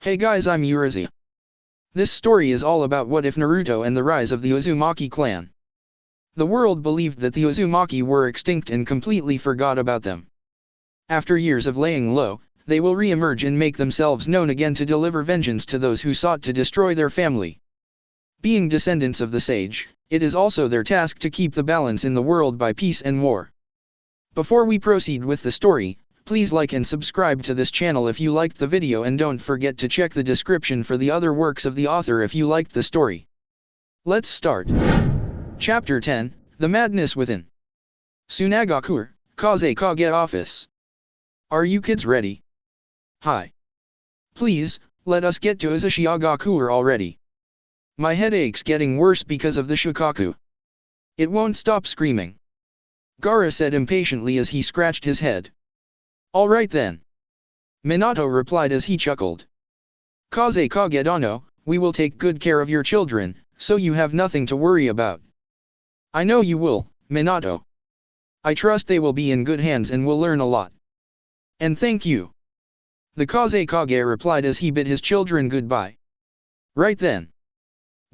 Hey guys, I'm Urizi. This story is all about what if Naruto and the rise of the Uzumaki clan. The world believed that the Uzumaki were extinct and completely forgot about them. After years of laying low, they will re-emerge and make themselves known again to deliver vengeance to those who sought to destroy their family. Being descendants of the sage, it is also their task to keep the balance in the world by peace and war. Before we proceed with the story, please like and subscribe to this channel if you liked the video, and don't forget to check the description for the other works of the author if you liked the story. Let's start. Chapter 10, The Madness Within. Tsunagakure, Kaze Kage Office. Are you kids ready? Hi. Please, let us get to Uzushiogakure already. My headache's getting worse because of the Shukaku. It won't stop screaming. Gaara said impatiently as he scratched his head. All right then. Minato replied as he chuckled. Kaze Kage Dano, we will take good care of your children, so you have nothing to worry about. I know you will, Minato. I trust they will be in good hands and will learn a lot. And thank you. The Kaze Kage replied as he bid his children goodbye. Right then.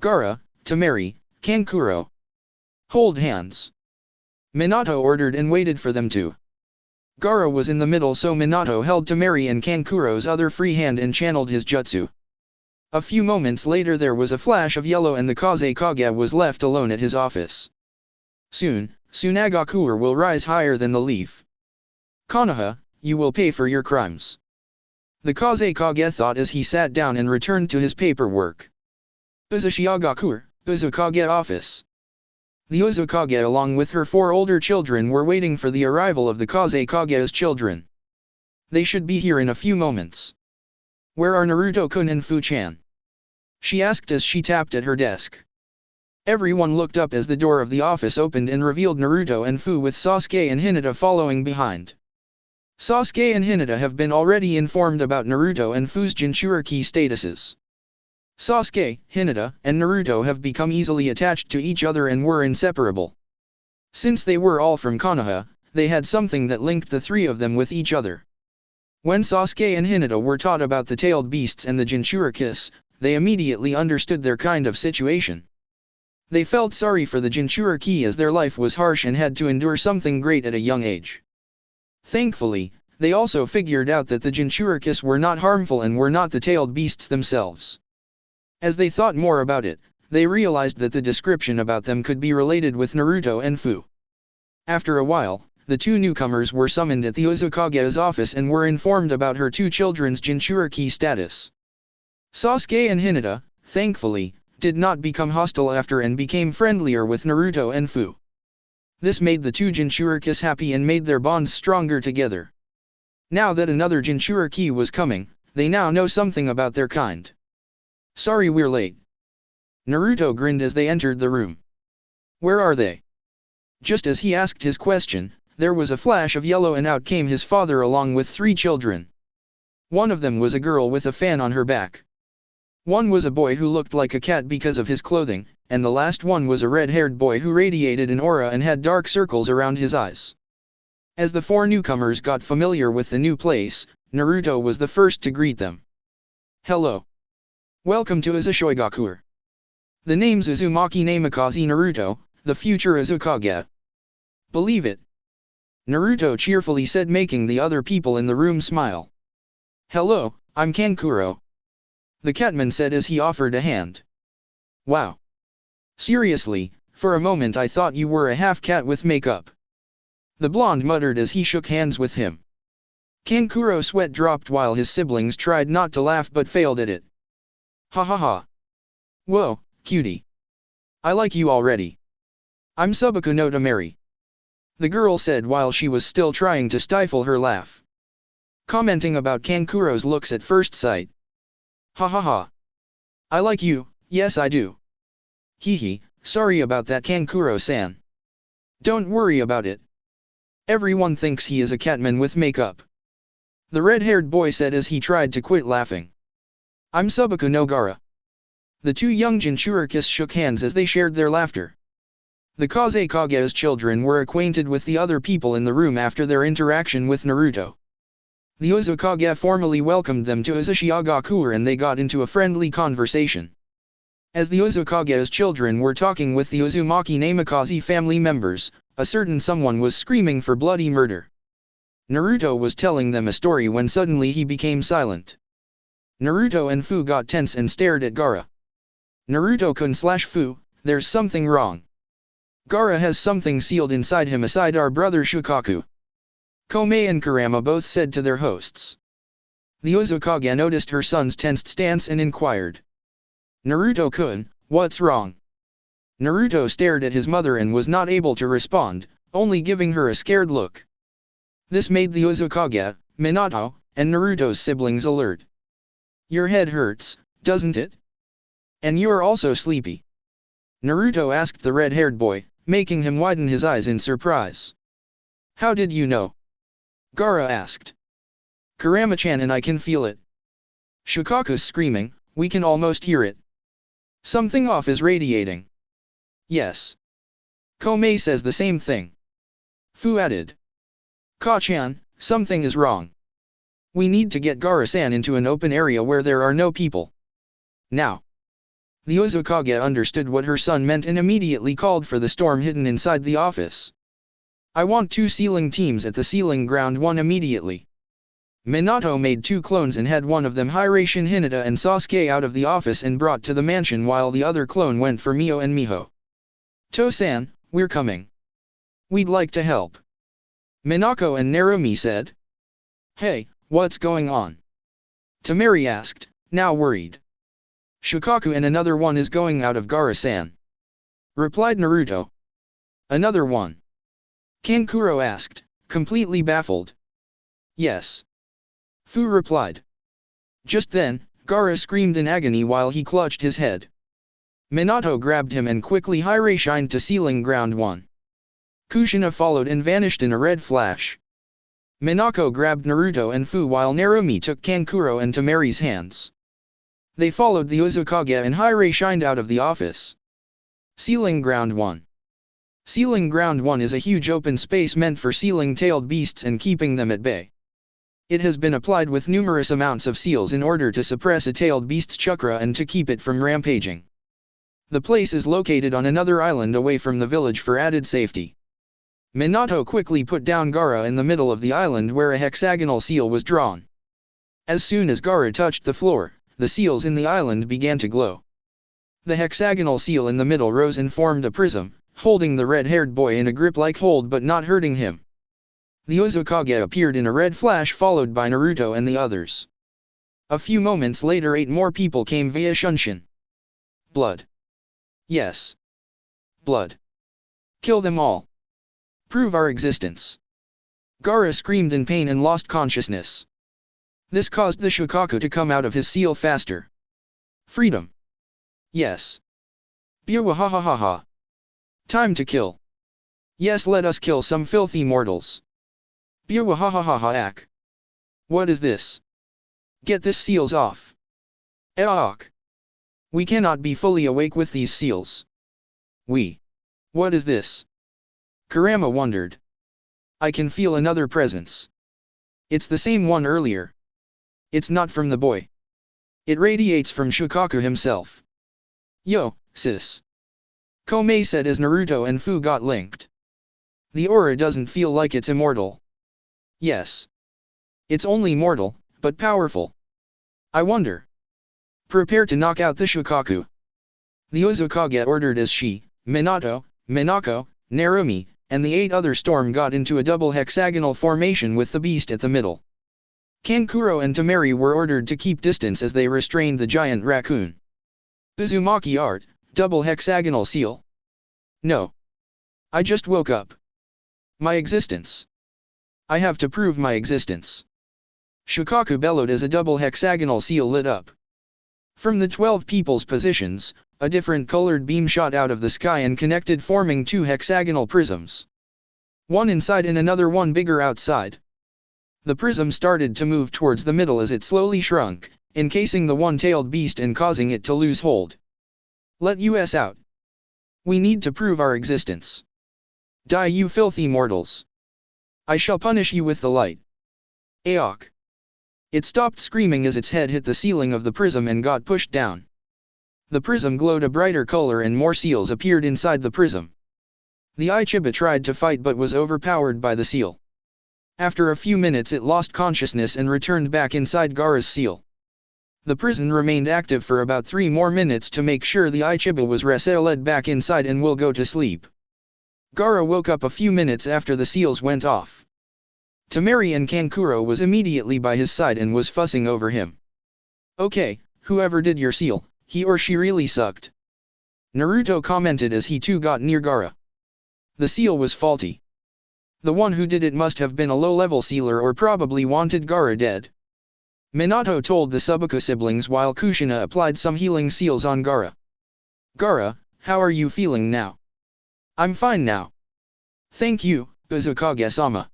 Gaara, Temari, Kankuro. Hold hands. Minato ordered and waited for them to. Gaara was in the middle, so Minato held Temari and Kankuro's other free hand and channeled his jutsu. A few moments later there was a flash of yellow and the Kaze Kage was left alone at his office. Soon, Tsunagakure will rise higher than the leaf. Konoha, you will pay for your crimes. The Kaze Kage thought as he sat down and returned to his paperwork. Uzushiogakure, Uzukage Office. The Uzukage along with her 4 older children were waiting for the arrival of the Kaze Kage's children. They should be here in a few moments. Where are Naruto-kun and Fu-chan? She asked as she tapped at her desk. Everyone looked up as the door of the office opened and revealed Naruto and Fu with Sasuke and Hinata following behind. Sasuke and Hinata have been already informed about Naruto and Fu's Jinchuriki statuses. Sasuke, Hinata, and Naruto have become easily attached to each other and were inseparable. Since they were all from Konoha, they had something that linked the 3 of them with each other. When Sasuke and Hinata were taught about the tailed beasts and the Jinchurikis, they immediately understood their kind of situation. They felt sorry for the Jinchuriki as their life was harsh and had to endure something great at a young age. Thankfully, they also figured out that the Jinchurikis were not harmful and were not the tailed beasts themselves. As they thought more about it, they realized that the description about them could be related with Naruto and Fu. After a while, the 2 newcomers were summoned at the Uzukage's office and were informed about her 2 children's Jinchuriki status. Sasuke and Hinata, thankfully, did not become hostile after and became friendlier with Naruto and Fu. This made the 2 Jinchurikis happy and made their bonds stronger together. Now that another Jinchuriki was coming, they now know something about their kind. Sorry we're late. Naruto grinned as they entered the room. Where are they? Just as he asked his question, there was a flash of yellow and out came his father along with 3 children. One of them was a girl with a fan on her back. One was a boy who looked like a cat because of his clothing, and the last one was a red-haired boy who radiated an aura and had dark circles around his eyes. As the 4 newcomers got familiar with the new place, Naruto was the first to greet them. Hello. Welcome to Uzushiogakure. The name's Uzumaki Namikaze Naruto, the future Uzukage. Believe it. Naruto cheerfully said, making the other people in the room smile. Hello, I'm Kankuro. The catman said as he offered a hand. Wow. Seriously, for a moment I thought you were a half-cat with makeup. The blonde muttered as he shook hands with him. Kankuro's sweat dropped while his siblings tried not to laugh but failed at it. Ha ha ha. Whoa, cutie. I like you already. I'm Subaku no Temari. The girl said while she was still trying to stifle her laugh. Commenting about Kankuro's looks at first sight. Ha ha ha. I like you, yes I do. Hee, sorry about that Kankuro-san. Don't worry about it. Everyone thinks he is a catman with makeup. The red-haired boy said as he tried to quit laughing. I'm Subaku no Gaara. The 2 young Jinchurikis shook hands as they shared their laughter. The Kaze Kage's children were acquainted with the other people in the room after their interaction with Naruto. The Uzukage formally welcomed them to Uzushiogakure and they got into a friendly conversation. As the Uzukage's children were talking with the Uzumaki Namikaze family members, a certain someone was screaming for bloody murder. Naruto was telling them a story when suddenly he became silent. Naruto and Fu got tense and stared at Gaara. Naruto-kun/Fu, there's something wrong. Gaara has something sealed inside him aside our brother Shukaku. Konoha and Kurama both said to their hosts. The Uzukage noticed her son's tensed stance and inquired. Naruto-kun, what's wrong? Naruto stared at his mother and was not able to respond, only giving her a scared look. This made the Uzukage, Minato, and Naruto's siblings alert. Your head hurts, doesn't it? And you're also sleepy? Naruto asked the red-haired boy, making him widen his eyes in surprise. How did you know? Gaara asked. Kurama-chan and I can feel it. Shukaku's screaming, we can almost hear it. Something off is radiating. Yes. Konoha says the same thing. Fu added. Ka-chan, something is wrong. We need to get Gaara-san into an open area where there are no people. Now. The Uzukage understood what her son meant and immediately called for the storm hidden inside the office. I want 2 sealing teams at the sealing ground 1 immediately. Minato made 2 clones and had one of them Hirashin Hinata and Sasuke out of the office and brought to the mansion while the other clone went for Mio and Miho. To-san, we're coming. We'd like to help. Minako and Narumi said. Hey, what's going on? Temari asked, now worried. Shukaku and another one is going out of Gaara-san. Replied Naruto. Another one? Kankuro asked, completely baffled. Yes. Fu replied. Just then, Gaara screamed in agony while he clutched his head. Minato grabbed him and quickly Hirashined to sealing ground 1. Kushina followed and vanished in a red flash. Minako grabbed Naruto and Fu while Narumi took Kankuro and Temari's hands. They followed the Uzukage and Hirashined out of the office. Sealing ground 1. Sealing ground 1 is a huge open space meant for sealing tailed beasts and keeping them at bay. It has been applied with numerous amounts of seals in order to suppress a tailed beast's chakra and to keep it from rampaging. The place is located on another island away from the village for added safety. Minato quickly put down Gaara in the middle of the island where a hexagonal seal was drawn. As soon as Gaara touched the floor, the seals in the island began to glow. The hexagonal seal in the middle rose and formed a prism, holding the red-haired boy in a grip-like hold but not hurting him. The Uzukage appeared in a red flash followed by Naruto and the others. A few moments later 8 more people came via Shunshin. Blood. Yes. Blood. Kill them all. Prove our existence. Gaara screamed in pain and lost consciousness. This caused the Shukaku to come out of his seal faster. Freedom. Yes. Bwahahaha. Time to kill. Yes, let us kill some filthy mortals. Bwahahaha. What is this? Get this seals off. Eok. We cannot be fully awake with these seals. What is this? Kurama wondered. I can feel another presence. It's the same one earlier. It's not from the boy. It radiates from Shukaku himself. Yo, sis. Konoha said as Naruto and Fu got linked. The aura doesn't feel like it's immortal. Yes. It's only mortal, but powerful. I wonder. Prepare to knock out the Shukaku. The Uzukage ordered as she, Minato, Minako, Narumi, and the 8 other storm got into a double hexagonal formation with the beast at the middle. Kankuro and Temari were ordered to keep distance as they restrained the giant raccoon. Uzumaki art, double hexagonal seal. No. I just woke up. My existence. I have to prove my existence. Shukaku bellowed as a double hexagonal seal lit up. From the 12 people's positions, a different colored beam shot out of the sky and connected forming 2 hexagonal prisms. One inside and another one bigger outside. The prism started to move towards the middle as it slowly shrunk, encasing the one-tailed beast and causing it to lose hold. Let us out. We need to prove our existence. Die you filthy mortals. I shall punish you with the light. Aok. It stopped screaming as its head hit the ceiling of the prism and got pushed down. The prism glowed a brighter color and more seals appeared inside the prism. The Ichiba tried to fight but was overpowered by the seal. After a few minutes it lost consciousness and returned back inside Gaara's seal. The prison remained active for about 3 more minutes to make sure the Ichiba was led back inside and will go to sleep. Gaara woke up a few minutes after the seals went off. Temari and Kankuro was immediately by his side and was fussing over him. "Okay, whoever did your seal, he or she really sucked," Naruto commented as he too got near Gaara. The seal was faulty. The one who did it must have been a low-level sealer or probably wanted Gaara dead. Minato told the Shukaku siblings while Kushina applied some healing seals on Gaara. "Gaara, how are you feeling now?" "I'm fine now. Thank you, Uzukage-sama.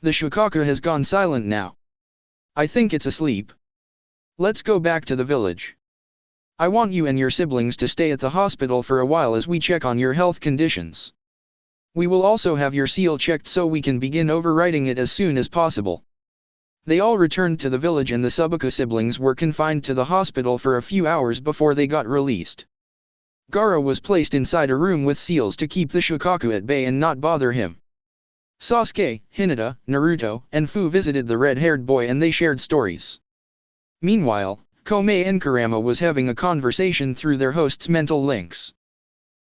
The Shukaku has gone silent now. I think it's asleep. Let's go back to the village. I want you and your siblings to stay at the hospital for a while as we check on your health conditions. We will also have your seal checked so we can begin overwriting it as soon as possible." They all returned to the village and the Shukaku siblings were confined to the hospital for a few hours before they got released. Gaara was placed inside a room with seals to keep the Shukaku at bay and not bother him. Sasuke, Hinata, Naruto, and Fu visited the red-haired boy and they shared stories. Meanwhile, Konoha and Kurama was having a conversation through their host's mental links.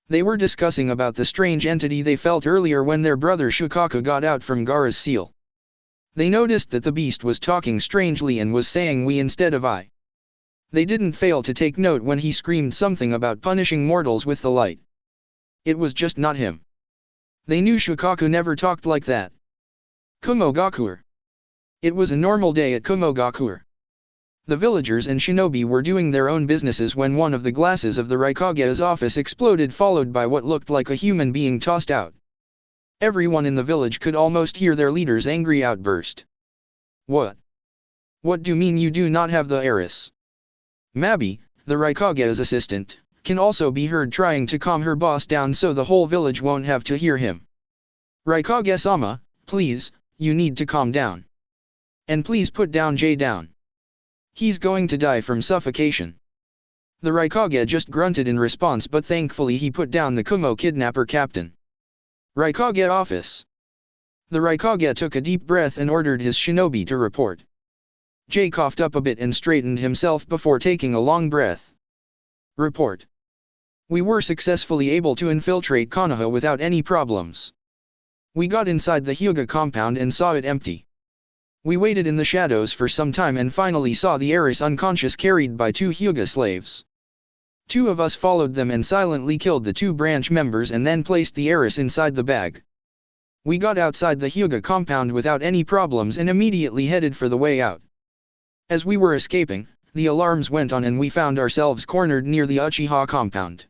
They were discussing about the strange entity they felt earlier when their brother Shukaku got out from Gaara's seal. They noticed that the beast was talking strangely and was saying "we" instead of "I." They didn't fail to take note when he screamed something about punishing mortals with the light. It was just not him. They knew Shukaku never talked like that. Kumogakure. It was a normal day at Kumogakure. The villagers and shinobi were doing their own businesses when one of the glasses of the Raikage's office exploded, followed by what looked like a human being tossed out. Everyone in the village could almost hear their leader's angry outburst. "What? What do you mean you do not have the heiress?" Mabi, the Raikage's assistant, can also be heard trying to calm her boss down so the whole village won't have to hear him. "Raikage-sama, please, you need to calm down. And please put down Jay down. He's going to die from suffocation." The Raikage just grunted in response, but thankfully he put down the Kumo kidnapper captain. Raikage office. The Raikage took a deep breath and ordered his shinobi to report. Jay coughed up a bit and straightened himself before taking a long breath. "Report. We were successfully able to infiltrate Konoha without any problems. We got inside the Hyuga compound and saw it empty. We waited in the shadows for some time and finally saw the heiress unconscious carried by 2 Hyuga slaves. 2 of us followed them and silently killed the 2 branch members and then placed the heiress inside the bag. We got outside the Hyuga compound without any problems and immediately headed for the way out. As we were escaping, the alarms went on and we found ourselves cornered near the Uchiha compound.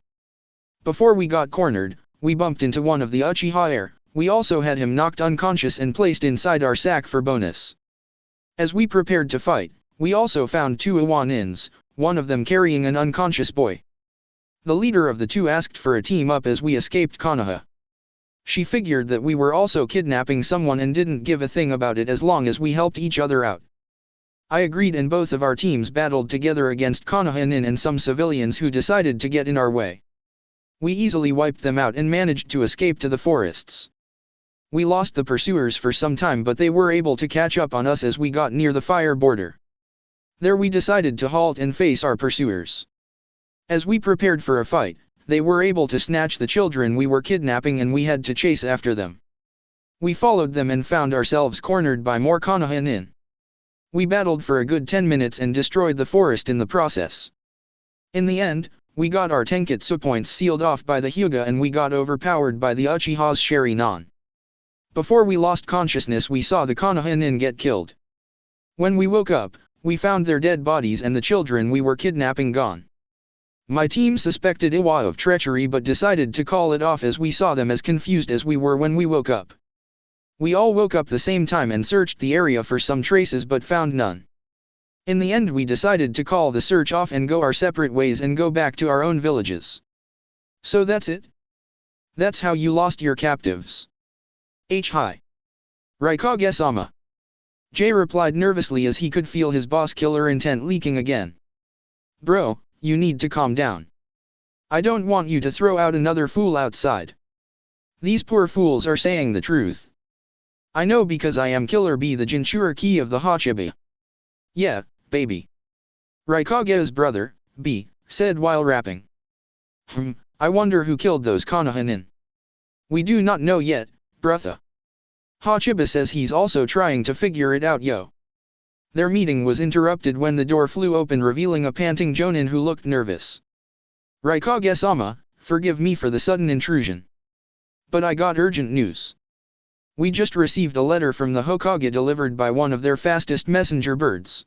Before we got cornered, we bumped into one of the Uchiha heir. We also had him knocked unconscious and placed inside our sack for bonus. As we prepared to fight, we also found 2 Iwanins, one of them carrying an unconscious boy. The leader of the 2 asked for a team up as we escaped Konoha. She figured that we were also kidnapping someone and didn't give a thing about it as long as we helped each other out. I agreed and both of our teams battled together against Konoha and some civilians who decided to get in our way. We easily wiped them out and managed to escape to the forests. We lost the pursuers for some time, but they were able to catch up on us as we got near the fire border. There we decided to halt and face our pursuers. As we prepared for a fight, they were able to snatch the children we were kidnapping and we had to chase after them. We followed them and found ourselves cornered by more Konoha. We battled for a good 10 minutes and destroyed the forest in the process. In the end, we got our Tenketsu points sealed off by the Hyuga and we got overpowered by the Uchiha's Sharinan. Before we lost consciousness we saw the Konoha get killed. When we woke up, we found their dead bodies and the children we were kidnapping gone. My team suspected Iwa of treachery but decided to call it off as we saw them as confused as we were when we woke up. We all woke up the same time and searched the area for some traces but found none. In the end we decided to call the search off and go our separate ways and go back to our own villages. So that's it? That's how you lost your captives. Hi. Raikage-sama. Jay replied nervously as he could feel his boss killer intent leaking again. Bro, you need to calm down. I don't want you to throw out another fool outside. These poor fools are saying the truth. I know because I am Killer B, the Jinchuriki of the Hachibi. Yeah, baby. Raikage's brother, B, said while rapping. I wonder who killed those Konoha. We do not know yet, brutha. Hachiba says he's also trying to figure it out, yo. Their meeting was interrupted when the door flew open, revealing a panting Jonin who looked nervous. Raikage-sama, forgive me for the sudden intrusion. But I got urgent news. We just received a letter from the Hokage delivered by one of their fastest messenger birds.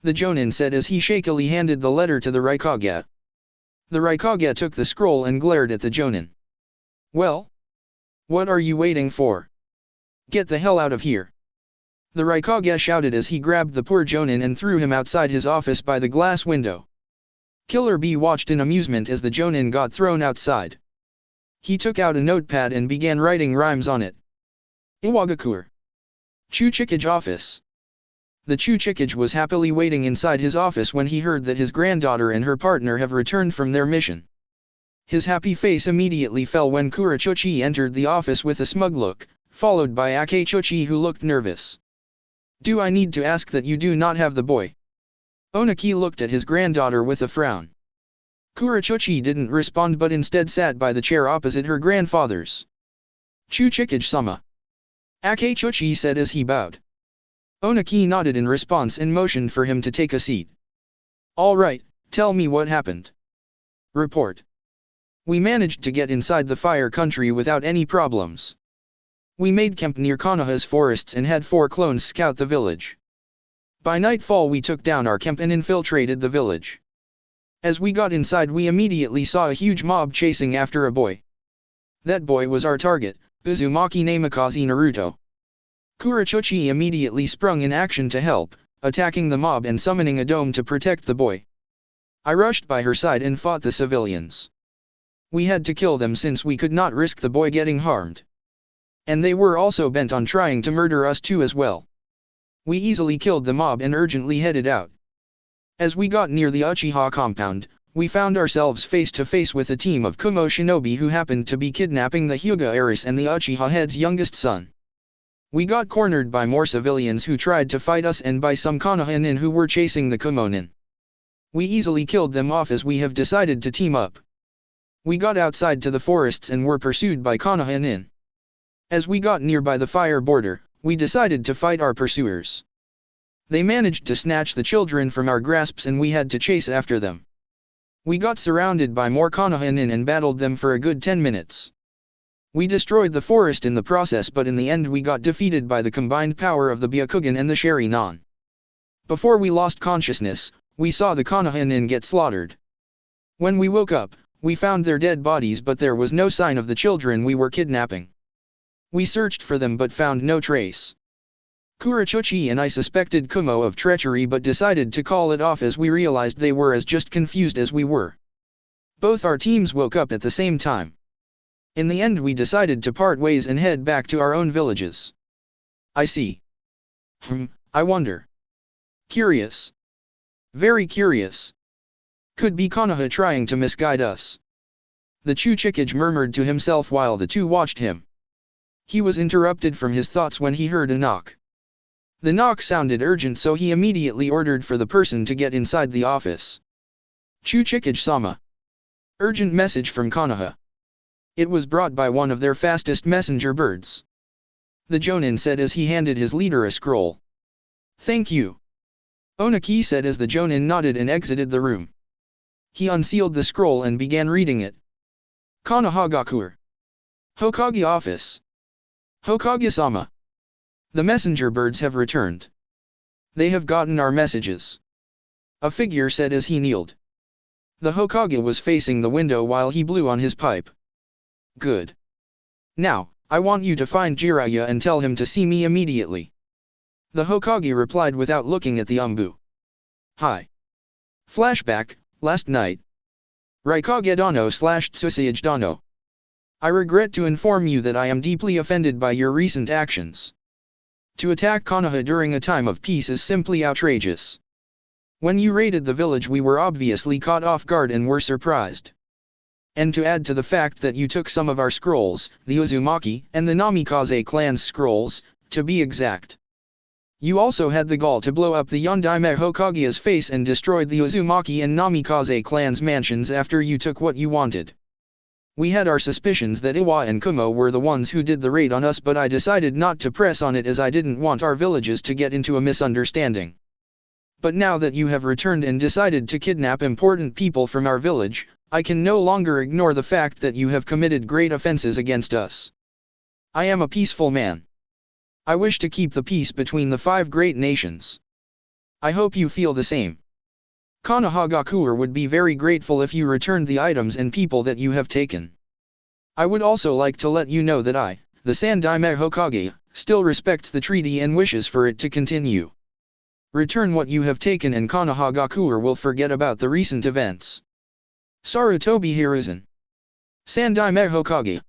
The Jonin said as he shakily handed the letter to the Raikage. The Raikage took the scroll and glared at the Jonin. Well? What are you waiting for? Get the hell out of here. The Raikage shouted as he grabbed the poor Jonin and threw him outside his office by the glass window. Killer B watched in amusement as the Jonin got thrown outside. He took out a notepad and began writing rhymes on it. Iwagakure. Chuchikage office. The Chuchikage was happily waiting inside his office when he heard that his granddaughter and her partner have returned from their mission. His happy face immediately fell when Kurachuchi entered the office with a smug look, followed by Akechuchi who looked nervous. Do I need to ask that you do not have the boy? Onaki looked at his granddaughter with a frown. Kurachuchi didn't respond but instead sat by the chair opposite her grandfather's. Chuchikage-sama. Akechuchi said as he bowed. Onaki nodded in response and motioned for him to take a seat. All right, tell me what happened. Report. We managed to get inside the fire country without any problems. We made camp near Konoha's forests and had 4 clones scout the village. By nightfall we took down our camp and infiltrated the village. As we got inside we immediately saw a huge mob chasing after a boy. That boy was our target, Uzumaki Namikaze Naruto. Kurachuchi immediately sprung in action to help, attacking the mob and summoning a dome to protect the boy. I rushed by her side and fought the civilians. We had to kill them since we could not risk the boy getting harmed. And they were also bent on trying to murder us too as well. We easily killed the mob and urgently headed out. As we got near the Uchiha compound, we found ourselves face to face with a team of Kumo shinobi who happened to be kidnapping the Hyuga heiress and the Uchiha head's youngest son. We got cornered by more civilians who tried to fight us and by some Konoha nin who were chasing the Kumo nin. We easily killed them off as we have decided to team up. We got outside to the forests and were pursued by Konoha nin. As we got nearby the fire border, we decided to fight our pursuers. They managed to snatch the children from our grasps and we had to chase after them. We got surrounded by more Konoha nin and battled them for a good 10 minutes. We destroyed the forest in the process, but in the end we got defeated by the combined power of the Byakugan and the Sharingan. Before we lost consciousness, we saw the Konoha nin get slaughtered. When we woke up, we found their dead bodies but there was no sign of the children we were kidnapping. We searched for them but found no trace. Kurachuchi and I suspected Kumo of treachery but decided to call it off as we realized they were as just confused as we were. Both our teams woke up at the same time. In the end we decided to part ways and head back to our own villages. I see. I wonder. Curious. Very curious. Could be Konoha trying to misguide us. The Chuchikage murmured to himself while the two watched him. He was interrupted from his thoughts when he heard a knock. The knock sounded urgent so he immediately ordered for the person to get inside the office. Chuchikage-sama. Urgent message from Konoha. It was brought by one of their fastest messenger birds. The Jonin said as he handed his leader a scroll. Thank you. Onaki said as the Jonin nodded and exited the room. He unsealed the scroll and began reading it. Konohagakure. Hokage office. Hokage-sama. The messenger birds have returned. They have gotten our messages. A figure said as he kneeled. The Hokage was facing the window while he blew on his pipe. Good. Now, I want you to find Jiraiya and tell him to see me immediately. The Hokage replied without looking at the Umbu. Hi. Flashback, last night. Raikage Dano / Tsuchiage Dano. I regret to inform you that I am deeply offended by your recent actions. To attack Konoha during a time of peace is simply outrageous. When you raided the village we were obviously caught off guard and were surprised. And to add to the fact that you took some of our scrolls, the Uzumaki and the Namikaze clan's scrolls, to be exact. You also had the gall to blow up the Yondaime Hokage's face and destroyed the Uzumaki and Namikaze clan's mansions after you took what you wanted. We had our suspicions that Iwa and Kumo were the ones who did the raid on us, but I decided not to press on it as I didn't want our villages to get into a misunderstanding. But now that you have returned and decided to kidnap important people from our village, I can no longer ignore the fact that you have committed great offenses against us. I am a peaceful man. I wish to keep the peace between the 5 great nations. I hope you feel the same. Konoha would be very grateful if you returned the items and people that you have taken. I would also like to let you know that I, the Sandaime Hokage, still respects the treaty and wishes for it to continue. Return what you have taken and Konoha will forget about the recent events. Sarutobi Hiruzen. Sandaime Hokage.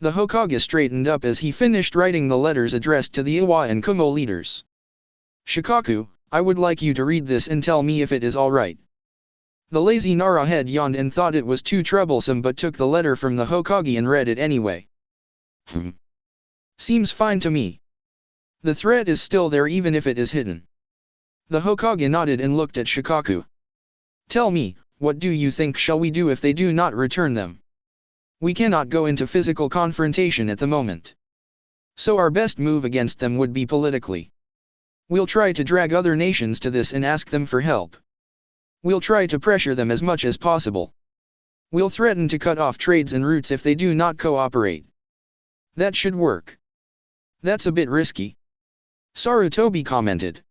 The Hokage straightened up as he finished writing the letters addressed to the Iwa and Kumo leaders. Shukaku, I would like you to read this and tell me if it is alright. The lazy Nara head yawned and thought it was too troublesome but took the letter from the Hokage and read it anyway. Seems fine to me. The threat is still there even if it is hidden. The Hokage nodded and looked at Shukaku. Tell me, what do you think shall we do if they do not return them? We cannot go into physical confrontation at the moment. So our best move against them would be politically. We'll try to drag other nations to this and ask them for help. We'll try to pressure them as much as possible. We'll threaten to cut off trades and routes if they do not cooperate. That should work. That's a bit risky. Sarutobi commented.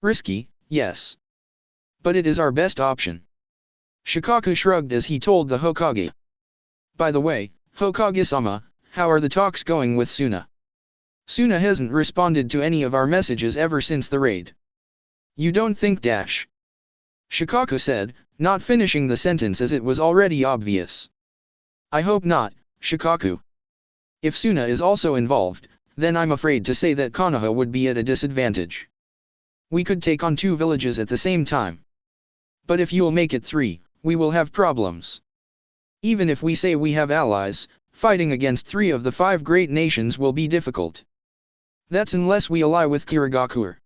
Risky, yes. But it is our best option. Shukaku shrugged as he told the Hokage. By the way, Hokage-sama, how are the talks going with Suna? Suna hasn't responded to any of our messages ever since the raid. You don't think dash? Shukaku said, not finishing the sentence as it was already obvious. I hope not, Shukaku. If Suna is also involved, then I'm afraid to say that Konoha would be at a disadvantage. We could take on 2 villages at the same time. But if you'll make it 3, we will have problems. Even if we say we have allies, fighting against 3 of the 5 great nations will be difficult. That's unless we ally with Kirigakure.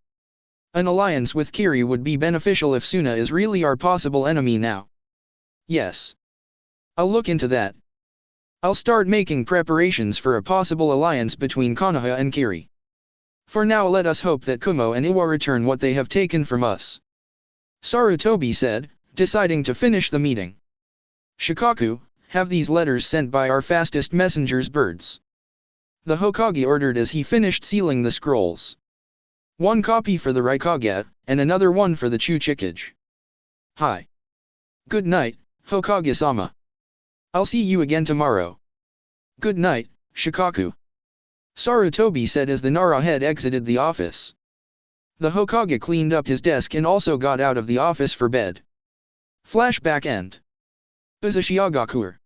An alliance with Kiri would be beneficial if Suna is really our possible enemy now. Yes. I'll look into that. I'll start making preparations for a possible alliance between Konoha and Kiri. For now let us hope that Kumo and Iwa return what they have taken from us. Sarutobi said, deciding to finish the meeting. Shukaku, have these letters sent by our fastest messengers birds. The Hokage ordered as he finished sealing the scrolls. 1 copy for the Raikage, and another one for the Chuchikage. Hi. Good night, Hokage-sama. I'll see you again tomorrow. Good night, Shukaku. Sarutobi said as the Nara head exited the office. The Hokage cleaned up his desk and also got out of the office for bed. Flashback end. Uzushiogakure.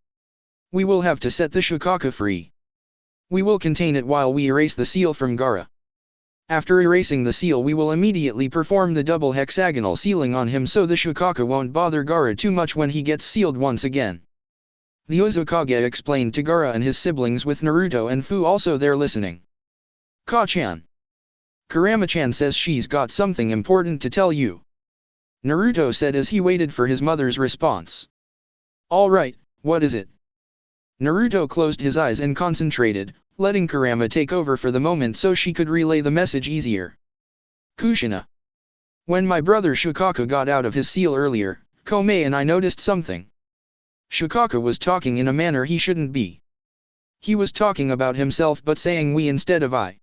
We will have to set the Shukaku free. We will contain it while we erase the seal from Gaara. After erasing the seal we will immediately perform the double hexagonal sealing on him so the Shukaku won't bother Gaara too much when he gets sealed once again. The Uzukage explained to Gaara and his siblings with Naruto and Fu also there listening. Ka-chan. Kurama-chan says she's got something important to tell you. Naruto said as he waited for his mother's response. Alright, what is it? Naruto closed his eyes and concentrated, letting Kurama take over for the moment so she could relay the message easier. Kushina. When my brother Shukaku got out of his seal earlier, Komei and I noticed something. Shukaku was talking in a manner he shouldn't be. He was talking about himself but saying we instead of I.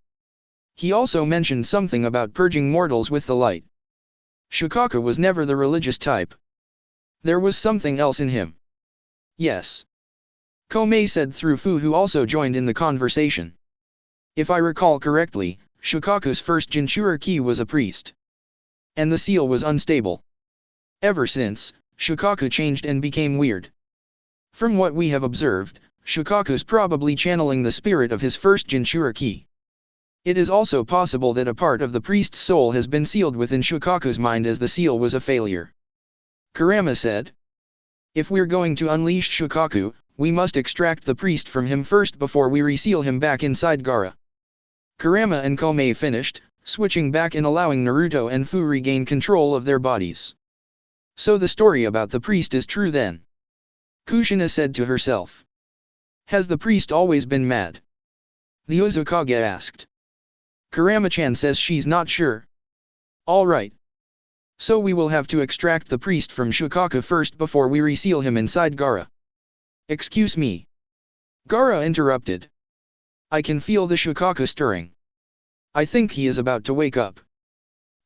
He also mentioned something about purging mortals with the light. Shukaku was never the religious type. There was something else in him. Yes. Komei said through Fu who also joined in the conversation. If I recall correctly, Shukaku's first Jinchuriki was a priest. And the seal was unstable. Ever since, Shukaku changed and became weird. From what we have observed, Shukaku's probably channeling the spirit of his first Jinchuriki. It is also possible that a part of the priest's soul has been sealed within Shukaku's mind as the seal was a failure. Kurama said. If we're going to unleash Shukaku, we must extract the priest from him first before we reseal him back inside Gaara. Kurama and Konoha finished, switching back and allowing Naruto and Fu regain control of their bodies. So the story about the priest is true then. Kushina said to herself. Has the priest always been mad? The Uzukage asked. Kurama-chan says she's not sure. Alright. So we will have to extract the priest from Shukaku first before we reseal him inside Gaara. Excuse me. Gaara interrupted. I can feel the Shukaku stirring. I think he is about to wake up.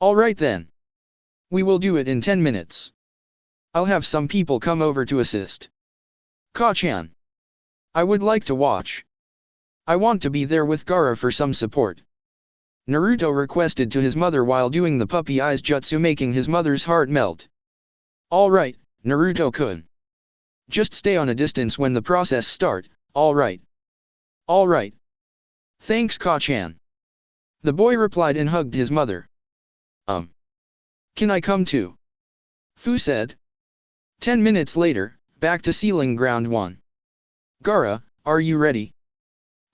Alright then. We will do it in 10 minutes. I'll have some people come over to assist. Ka-chan. I would like to watch. I want to be there with Gaara for some support. Naruto requested to his mother while doing the puppy eyes jutsu, making his mother's heart melt. Alright, Naruto-kun. Just stay on a distance when the process start, alright. Alright. Thanks Ka-chan. The boy replied and hugged his mother. Can I come too? Fu said. 10 minutes later, back to sealing ground 1. Gaara, are you ready?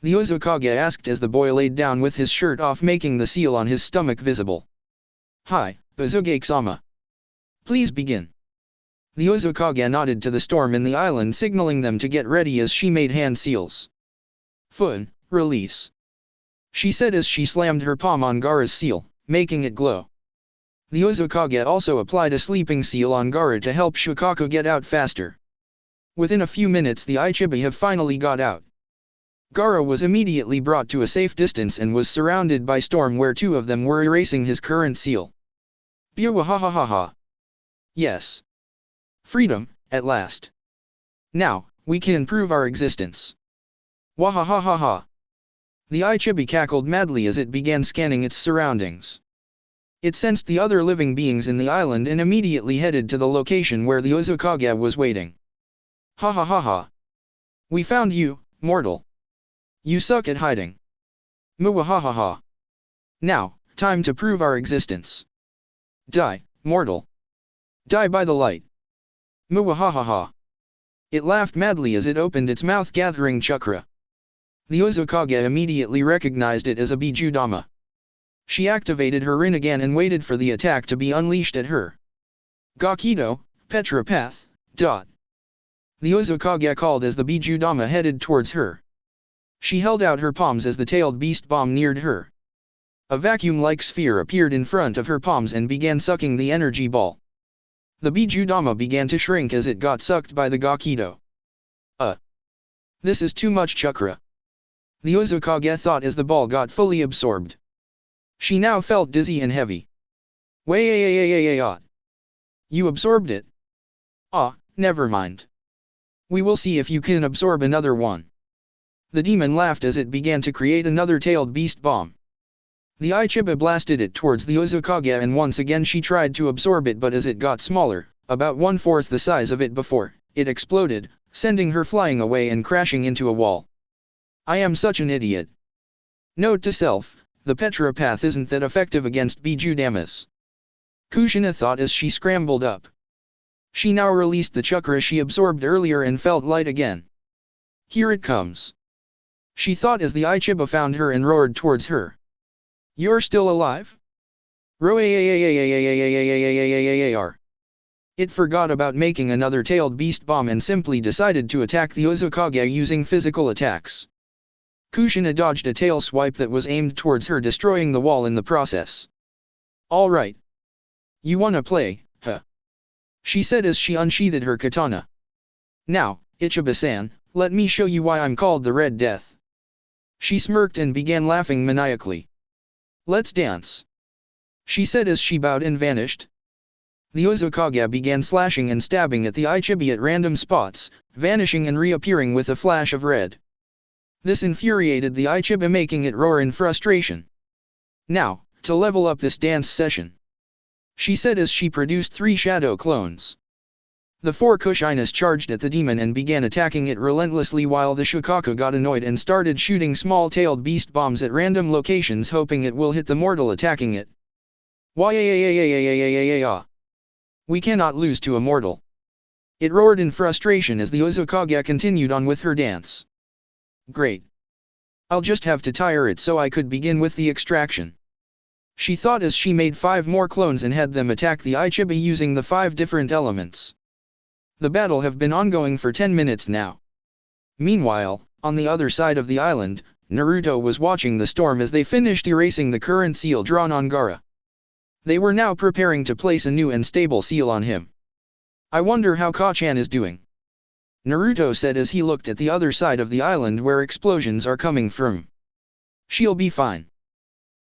The Uzukage asked as the boy laid down with his shirt off, making the seal on his stomach visible. Hi, Uzugake-sama. Please begin. The Uzukage nodded to the storm in the island, signaling them to get ready as she made hand seals. Fun, release. She said as she slammed her palm on Gaara's seal, making it glow. The Uzukage also applied a sleeping seal on Gaara to help Shukaku get out faster. Within a few minutes the Ichibi have finally got out. Gaara was immediately brought to a safe distance and was surrounded by storm where 2 of them were erasing his current seal. Biwahahaha. Yes. Freedom, at last. Now, we can prove our existence. Wahahaha. The Ichibi cackled madly as it began scanning its surroundings. It sensed the other living beings in the island and immediately headed to the location where the Uzukage was waiting. Ha ha ha ha. We found you, mortal. You suck at hiding. Muwahahaha. Now, time to prove our existence. Die, mortal. Die by the light. Muwahahaha. It laughed madly as it opened its mouth, gathering chakra. The Uzukage immediately recognized it as a Bijudama. She activated her Rinnegan and waited for the attack to be unleashed at her. Gakido, Petrapath, dot. The Uzukage called as the Bijudama headed towards her. She held out her palms as the tailed beast bomb neared her. A vacuum-like sphere appeared in front of her palms and began sucking the energy ball. The Bijudama began to shrink as it got sucked by the Gakido. This is too much chakra. The Uzukage thought as the ball got fully absorbed. She now felt dizzy and heavy. Wait. You absorbed it? Never mind. We will see if you can absorb another one. The demon laughed as it began to create another tailed beast bomb. The Ichiba blasted it towards the Uzukage and once again she tried to absorb it, but as it got smaller, about 1/4 the size of it before, it exploded, sending her flying away and crashing into a wall. I am such an idiot. Note to self, the Petrapath isn't that effective against Bijudamas. Kushina thought as she scrambled up. She now released the chakra she absorbed earlier and felt light again. Here it comes. She thought as the Ichiba found her and roared towards her. You're still alive? Roar. It forgot about making another tailed beast bomb and simply decided to attack the Uzukage using physical attacks. Kushina dodged a tail swipe that was aimed towards her, destroying the wall in the process. Alright. You wanna play, huh? She said as she unsheathed her katana. Now, Ichiba-san, let me show you why I'm called the Red Death. She smirked and began laughing maniacally. Let's dance. She said as she bowed and vanished. The Uzukage began slashing and stabbing at the Ichibi at random spots, vanishing and reappearing with a flash of red. This infuriated the Ichiba, making it roar in frustration. Now, to level up this dance session. She said as she produced 3 shadow clones. The four Kushinas charged at the demon and began attacking it relentlessly while the Shukaku got annoyed and started shooting small-tailed beast bombs at random locations hoping it will hit the mortal attacking it. We cannot lose to a mortal. It roared in frustration as the Uzukage continued on with her dance. Great. I'll just have to tire it so I could begin with the extraction. She thought as she made 5 more clones and had them attack the Ichibi using the 5 different elements. The battle have been ongoing for 10 minutes now. Meanwhile, on the other side of the island, Naruto was watching the storm as they finished erasing the current seal drawn on Gaara. They were now preparing to place a new and stable seal on him. I wonder how Ka-chan is doing. Naruto said as he looked at the other side of the island where explosions are coming from. She'll be fine.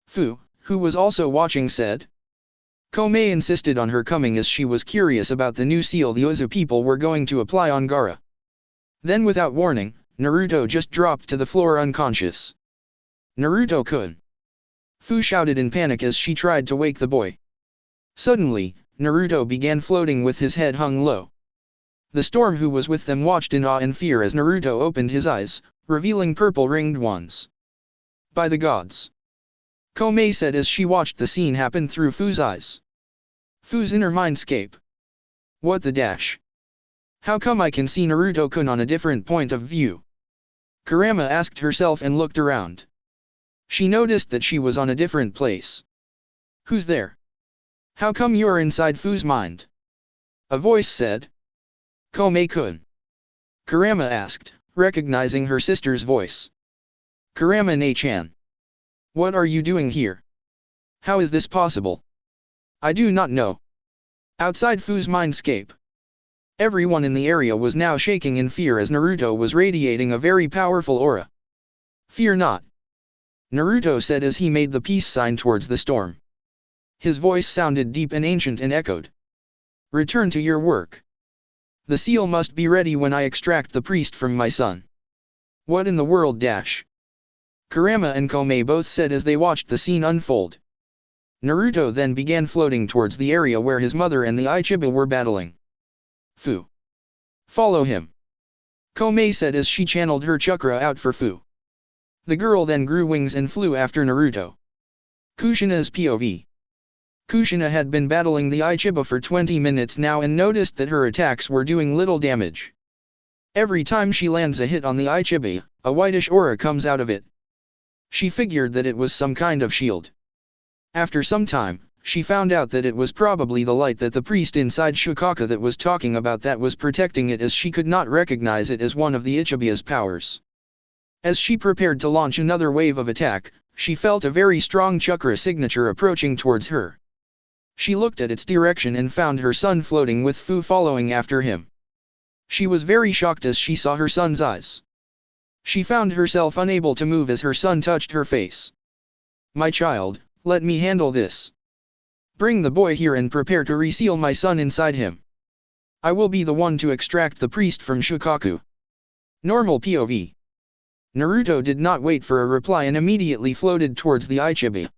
Fu, who was also watching, said. Konoha insisted on her coming as she was curious about the new seal the Uzu people were going to apply on Gaara. Then without warning, Naruto just dropped to the floor unconscious. Naruto-kun! Fu shouted in panic as she tried to wake the boy. Suddenly, Naruto began floating with his head hung low. The storm who was with them watched in awe and fear as Naruto opened his eyes, revealing purple ringed ones. By the gods! Konoha said as she watched the scene happen through Fu's eyes. Fu's inner mindscape. What the dash? How come I can see Naruto-kun on a different point of view? Kurama asked herself and looked around. She noticed that she was on a different place. Who's there? How come you're inside Fu's mind? A voice said. Konoha-kun. Kurama asked, recognizing her sister's voice. Kurama-ne-chan. What are you doing here? How is this possible? I do not know. Outside Fu's mindscape. Everyone in the area was now shaking in fear as Naruto was radiating a very powerful aura. Fear not. Naruto said as he made the peace sign towards the storm. His voice sounded deep and ancient and echoed. Return to your work. The seal must be ready when I extract the priest from my son. What in the world dash? Kurama and Konoha both said as they watched the scene unfold. Naruto then began floating towards the area where his mother and the Ichiba were battling. Fu. Follow him. Konoha said as she channeled her chakra out for Fu. The girl then grew wings and flew after Naruto. Kushina's POV. Kushina had been battling the Ichiba for 20 minutes now and noticed that her attacks were doing little damage. Every time she lands a hit on the Ichiba, a whitish aura comes out of it. She figured that it was some kind of shield. After some time, she found out that it was probably the light that the priest inside Shukaku that was talking about that was protecting it, as she could not recognize it as one of the Ichiba's powers. As she prepared to launch another wave of attack, she felt a very strong chakra signature approaching towards her. She looked at its direction and found her son floating with Fu following after him. She was very shocked as she saw her son's eyes. She found herself unable to move as her son touched her face. My child, let me handle this. Bring the boy here and prepare to reseal my son inside him. I will be the one to extract the priest from Shukaku. Normal POV. Naruto did not wait for a reply and immediately floated towards the Ichiba.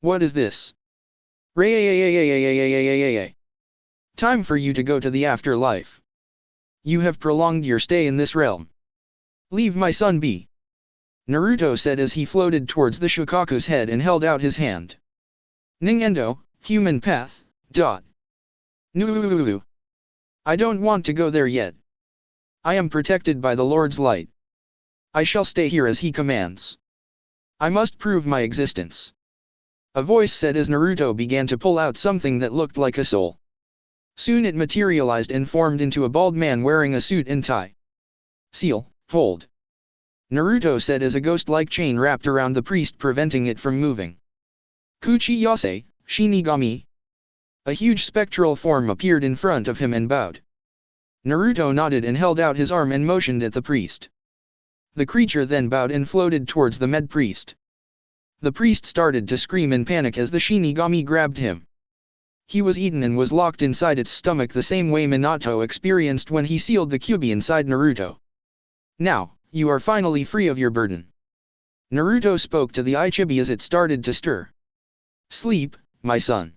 What is this? Time for you to go to the afterlife. You have prolonged your stay in this realm. Leave my son be. Naruto said as he floated towards the Shukaku's head and held out his hand. Ningendo, human path, ... No. I don't want to go there yet. I am protected by the Lord's light. I shall stay here as he commands. I must prove my existence. A voice said as Naruto began to pull out something that looked like a soul. Soon it materialized and formed into a bald man wearing a suit and tie. Seal, hold. Naruto said as a ghost-like chain wrapped around the priest preventing it from moving. Kuchi Yase, Shinigami. A huge spectral form appeared in front of him and bowed. Naruto nodded and held out his arm and motioned at the priest. The creature then bowed and floated towards the med priest. The priest started to scream in panic as the Shinigami grabbed him. He was eaten and was locked inside its stomach the same way Minato experienced when he sealed the Kyuubi inside Naruto. Now, you are finally free of your burden. Naruto spoke to the Ichibi as it started to stir. Sleep, my son.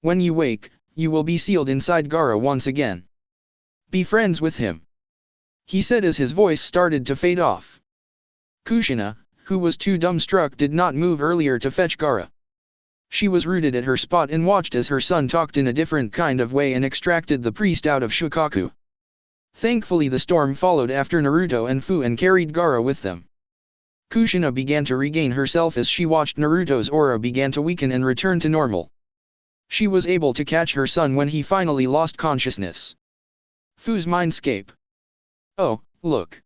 When you wake, you will be sealed inside Gaara once again. Be friends with him, he said as his voice started to fade off. Kushina, who was too dumbstruck, did not move earlier to fetch Gaara. She was rooted at her spot and watched as her son talked in a different kind of way and extracted the priest out of Shukaku. Thankfully the storm followed after Naruto and Fu and carried Gaara with them. Kushina began to regain herself as she watched Naruto's aura begin to weaken and return to normal. She was able to catch her son when he finally lost consciousness. Fu's mindscape. Oh, look.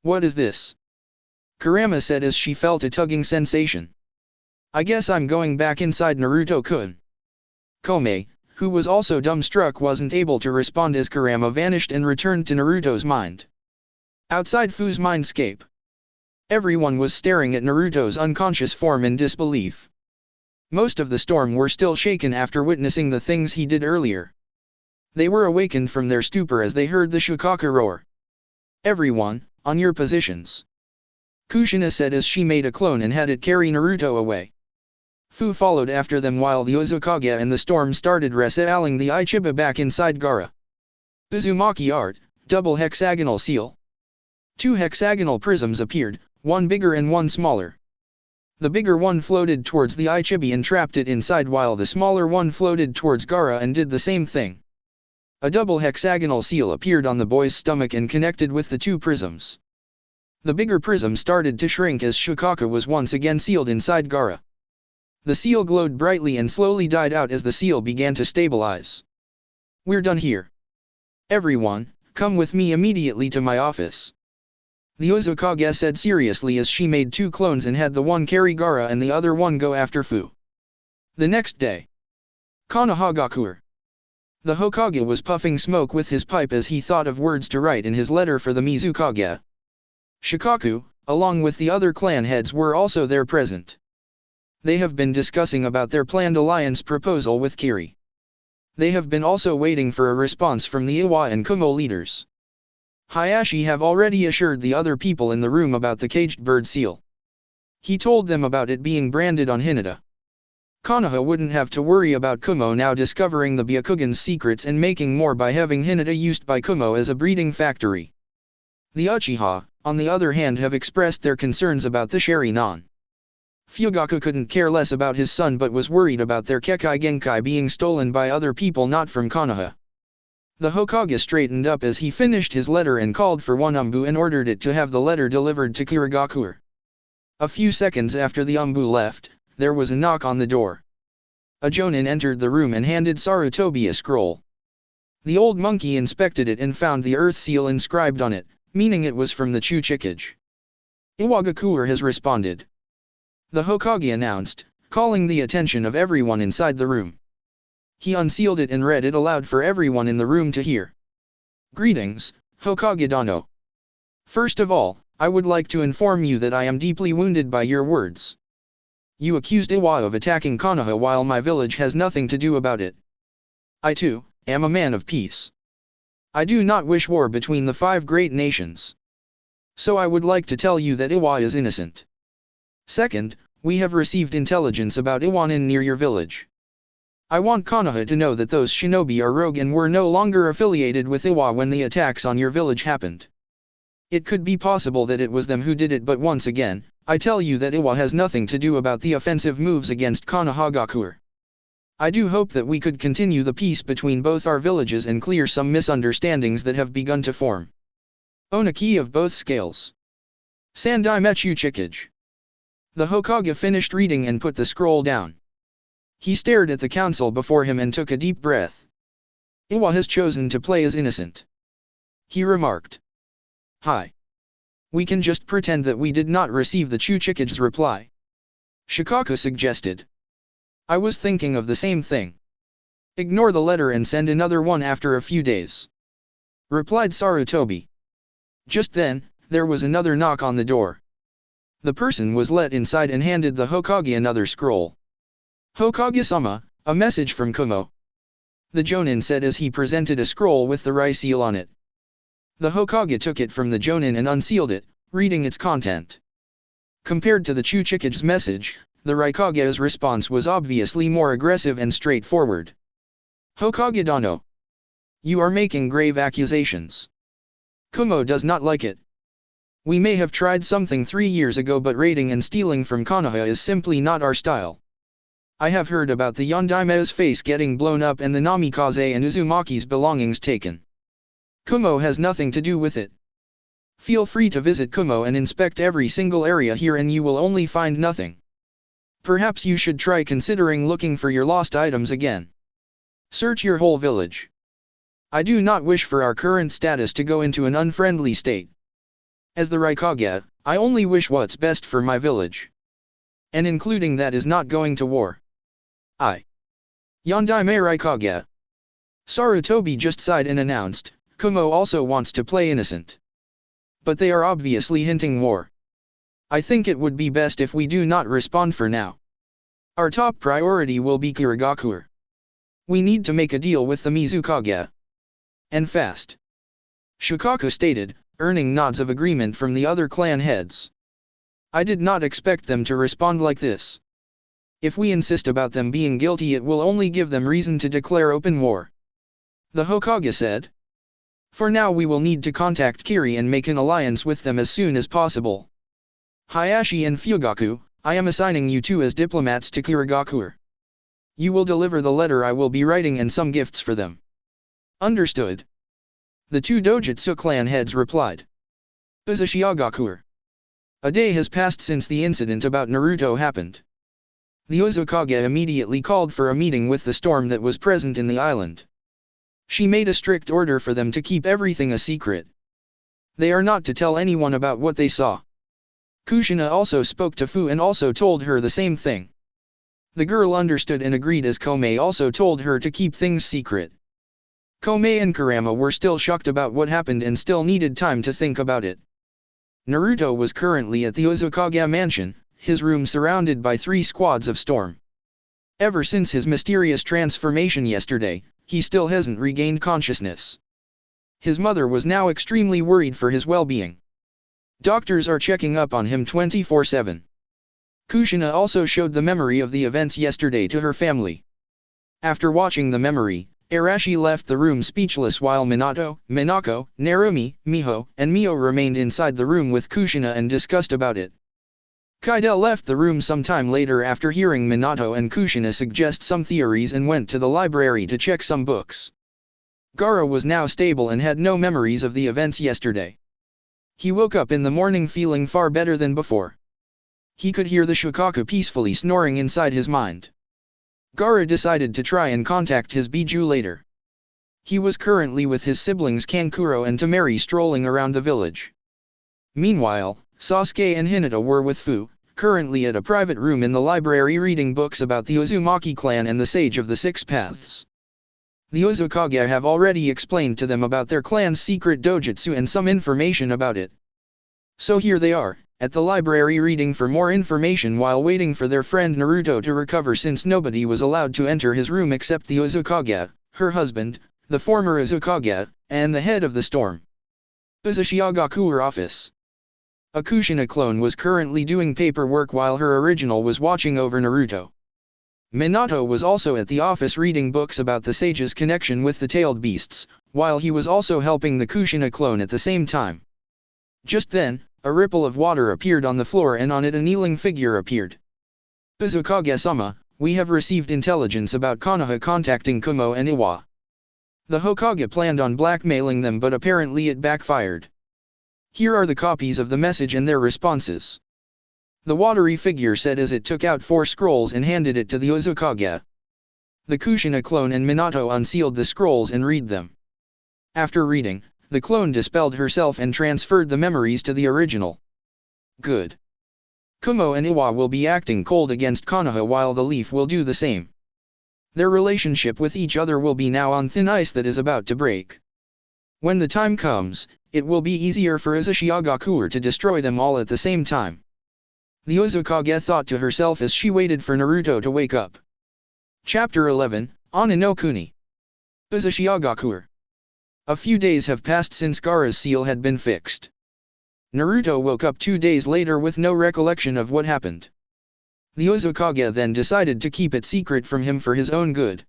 What is this? Kurama said as she felt a tugging sensation. I guess I'm going back inside Naruto-kun. Komi, who was also dumbstruck, wasn't able to respond as Kurama vanished and returned to Naruto's mind. Outside Fu's mindscape, everyone was staring at Naruto's unconscious form in disbelief. Most of the storm were still shaken after witnessing the things he did earlier. They were awakened from their stupor as they heard the Shukaku roar. Everyone, on your positions, Kushina said as she made a clone and had it carry Naruto away. Fu followed after them while the Uzukage and the storm started resealing the Ichiba back inside Gaara. Uzumaki art, double hexagonal seal. 2 hexagonal prisms appeared, one bigger and one smaller. The bigger one floated towards the Ichibi and trapped it inside while the smaller one floated towards Gaara and did the same thing. A double hexagonal seal appeared on the boy's stomach and connected with the 2 prisms. The bigger prism started to shrink as Shukaku was once again sealed inside Gaara. The seal glowed brightly and slowly died out as the seal began to stabilize. We're done here. Everyone, come with me immediately to my office, the Uzukage said seriously as she made 2 clones and had the one carry Gaara and the other one go after Fu. The next day, Konoha. The Hokage was puffing smoke with his pipe as he thought of words to write in his letter for the Mizukage. Shukaku, along with the other clan heads, were also there present. They have been discussing about their planned alliance proposal with Kiri. They have been also waiting for a response from the Iwa and Kumo leaders. Hayashi have already assured the other people in the room about the caged bird seal. He told them about it being branded on Hinata. Konoha wouldn't have to worry about Kumo now discovering the Byakugan's secrets and making more by having Hinata used by Kumo as a breeding factory. The Uchiha, on the other hand, have expressed their concerns about the Sharingan. Fugaku couldn't care less about his son but was worried about their Kekai Genkai being stolen by other people not from Konoha. The Hokage straightened up as he finished his letter and called for one umbu and ordered it to have the letter delivered to Kirigakure. A few seconds after the umbu left, there was a knock on the door. A jonin entered the room and handed Sarutobi a scroll. The old monkey inspected it and found the earth seal inscribed on it, meaning it was from the Chuchikage. Iwagakure has responded, the Hokage announced, calling the attention of everyone inside the room. He unsealed it and read it aloud for everyone in the room to hear. Greetings, Hokage Dano. First of all, I would like to inform you that I am deeply wounded by your words. You accused Iwa of attacking Konoha while my village has nothing to do about it. I too, am a man of peace. I do not wish war between the 5 great nations. So I would like to tell you that Iwa is innocent. Second, we have received intelligence about Iwanin near your village. I want Konoha to know that those shinobi are rogue and were no longer affiliated with Iwa when the attacks on your village happened. It could be possible that it was them who did it, but once again, I tell you that Iwa has nothing to do about the offensive moves against Konohagakure. I do hope that we could continue the peace between both our villages and clear some misunderstandings that have begun to form. Onaki of both scales. Sandai Mechu Chikage. The Hokage finished reading and put the scroll down. He stared at the council before him and took a deep breath. Iwa has chosen to play as innocent, he remarked. Hi. We can just pretend that we did not receive the Chuchikage's reply, Shukaku suggested. I was thinking of the same thing. Ignore the letter and send another one after a few days, replied Sarutobi. Just then, there was another knock on the door. The person was let inside and handed the Hokage another scroll. Hokage-sama, a message from Kumo, the jonin said as he presented a scroll with the Rai seal on it. The Hokage took it from the jonin and unsealed it, reading its content. Compared to the Chuchikage's message, the Raikage's response was obviously more aggressive and straightforward. Hokage Dano. You are making grave accusations. Kumo does not like it. We may have tried something 3 years ago, but raiding and stealing from Konoha is simply not our style. I have heard about the Yondaime's face getting blown up and the Namikaze and Uzumaki's belongings taken. Kumo has nothing to do with it. Feel free to visit Kumo and inspect every single area here and you will only find nothing. Perhaps you should try considering looking for your lost items again. Search your whole village. I do not wish for our current status to go into an unfriendly state. As the Raikage, I only wish what's best for my village. And including that is not going to war. Yondaime Raikage. Sarutobi just sighed and announced, Kumo also wants to play innocent. But they are obviously hinting war. I think it would be best if we do not respond for now. Our top priority will be Kirigakure. We need to make a deal with the Mizukage. And fast. Shukaku stated, earning nods of agreement from the other clan heads. I did not expect them to respond like this. If we insist about them being guilty, it will only give them reason to declare open war. The Hokage said. For now we will need to contact Kiri and make an alliance with them as soon as possible. Hayashi and Fugaku, I am assigning you two as diplomats to Kirigakure. You will deliver the letter I will be writing and some gifts for them. Understood. The two Dojutsu clan heads replied. Uzushiogakure. A day has passed since the incident about Naruto happened. The Uzukage immediately called for a meeting with the storm that was present in the island. She made a strict order for them to keep everything a secret. They are not to tell anyone about what they saw. Kushina also spoke to Fu and also told her the same thing. The girl understood and agreed as Komei also told her to keep things secret. Komei and Kurama were still shocked about what happened and still needed time to think about it. Naruto was currently at the Uzukage mansion, his room surrounded by 3 squads of storm. Ever since his mysterious transformation yesterday, he still hasn't regained consciousness. His mother was now extremely worried for his well-being. Doctors are checking up on him 24/7. Kushina also showed the memory of the events yesterday to her family. After watching the memory, Arashi left the room speechless while Minato, Minako, Narumi, Miho, and Mio remained inside the room with Kushina and discussed about it. Kaide left the room some time later after hearing Minato and Kushina suggest some theories and went to the library to check some books. Gaara was now stable and had no memories of the events yesterday. He woke up in the morning feeling far better than before. He could hear the Shukaku peacefully snoring inside his mind. Gaara decided to try and contact his Biju later. He was currently with his siblings Kankuro and Tamari strolling around the village. Meanwhile, Sasuke and Hinata were with Fu, currently at a private room in the library reading books about the Uzumaki clan and the Sage of the Six Paths. The Uzukage have already explained to them about their clan's secret dojutsu and some information about it. So here they are, at the library reading for more information while waiting for their friend Naruto to recover since nobody was allowed to enter his room except the Uzukage, her husband, the former Uzukage, and the head of the storm. Uzushiogakure office. A Kushina clone was currently doing paperwork while her original was watching over Naruto. Minato was also at the office reading books about the sage's connection with the tailed beasts, while he was also helping the Kushina clone at the same time. Just then, a ripple of water appeared on the floor and on it a kneeling figure appeared. Uzukage-sama, we have received intelligence about Konoha contacting Kumo and Iwa. The Hokage planned on blackmailing them but apparently it backfired. Here are the copies of the message and their responses. The watery figure said as it took out 4 scrolls and handed it to the Uzukage. The Kushina clone and Minato unsealed the scrolls and read them. After reading, the clone dispelled herself and transferred the memories to the original. Good. Kumo and Iwa will be acting cold against Konoha while the Leaf will do the same. Their relationship with each other will be now on thin ice that is about to break. When the time comes, it will be easier for Uzushiogakure to destroy them all at the same time. The Uzukage thought to herself as she waited for Naruto to wake up. Chapter 11, Ana no Kuni. Uzushiogakure. A few days have passed since Gaara's seal had been fixed. Naruto woke up 2 days later with no recollection of what happened. The Uzukage then decided to keep it secret from him for his own good.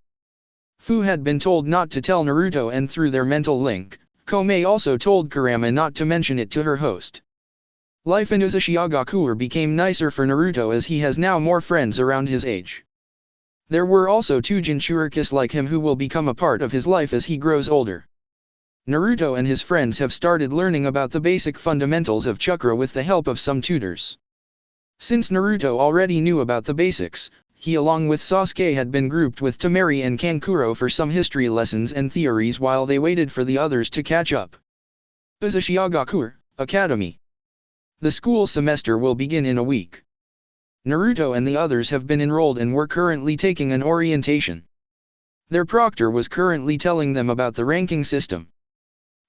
Fu had been told not to tell Naruto, and through their mental link, Komae also told Kurama not to mention it to her host. Life in Uzushiogakure became nicer for Naruto as he has now more friends around his age. There were also 2 Jinchurikis like him who will become a part of his life as he grows older. Naruto and his friends have started learning about the basic fundamentals of chakra with the help of some tutors. Since Naruto already knew about the basics, he along with Sasuke had been grouped with Temari and Kankuro for some history lessons and theories while they waited for the others to catch up. Uzushiogakure Academy. The school semester will begin in a week. Naruto and the others have been enrolled and were currently taking an orientation. Their proctor was currently telling them about the ranking system.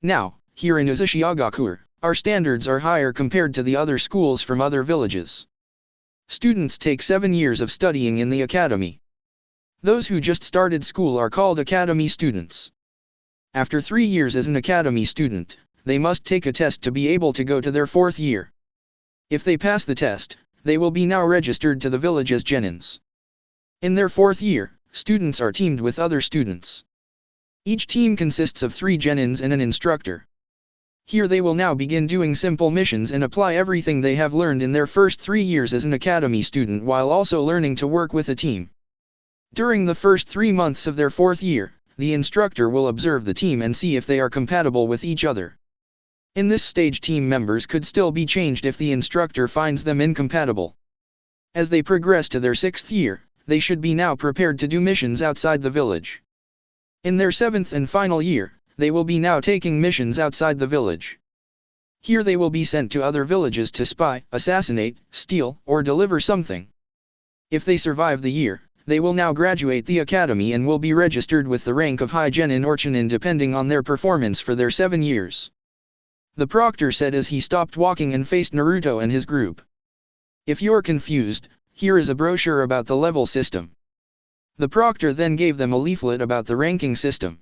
Now, here in Uzushiogakure, our standards are higher compared to the other schools from other villages. Students take 7 years of studying in the academy. Those who just started school are called academy students. After 3 years as an academy student, they must take a test to be able to go to their 4th year. If they pass the test, they will be now registered to the village as genins. In their 4th year, students are teamed with other students. Each team consists of 3 genins and an instructor. Here they will now begin doing simple missions and apply everything they have learned in their first 3 years as an academy student while also learning to work with a team. During the first 3 months of their 4th year, the instructor will observe the team and see if they are compatible with each other. In this stage, team members could still be changed if the instructor finds them incompatible. As they progress to their 6th year, they should be now prepared to do missions outside the village. In their 7th and final year, they will be now taking missions outside the village. Here they will be sent to other villages to spy, assassinate, steal, or deliver something. If they survive the year, they will now graduate the academy and will be registered with the rank of High Genin or Chunin depending on their performance for their 7 years. The proctor said as he stopped walking and faced Naruto and his group. If you're confused, here is a brochure about the level system. The proctor then gave them a leaflet about the ranking system.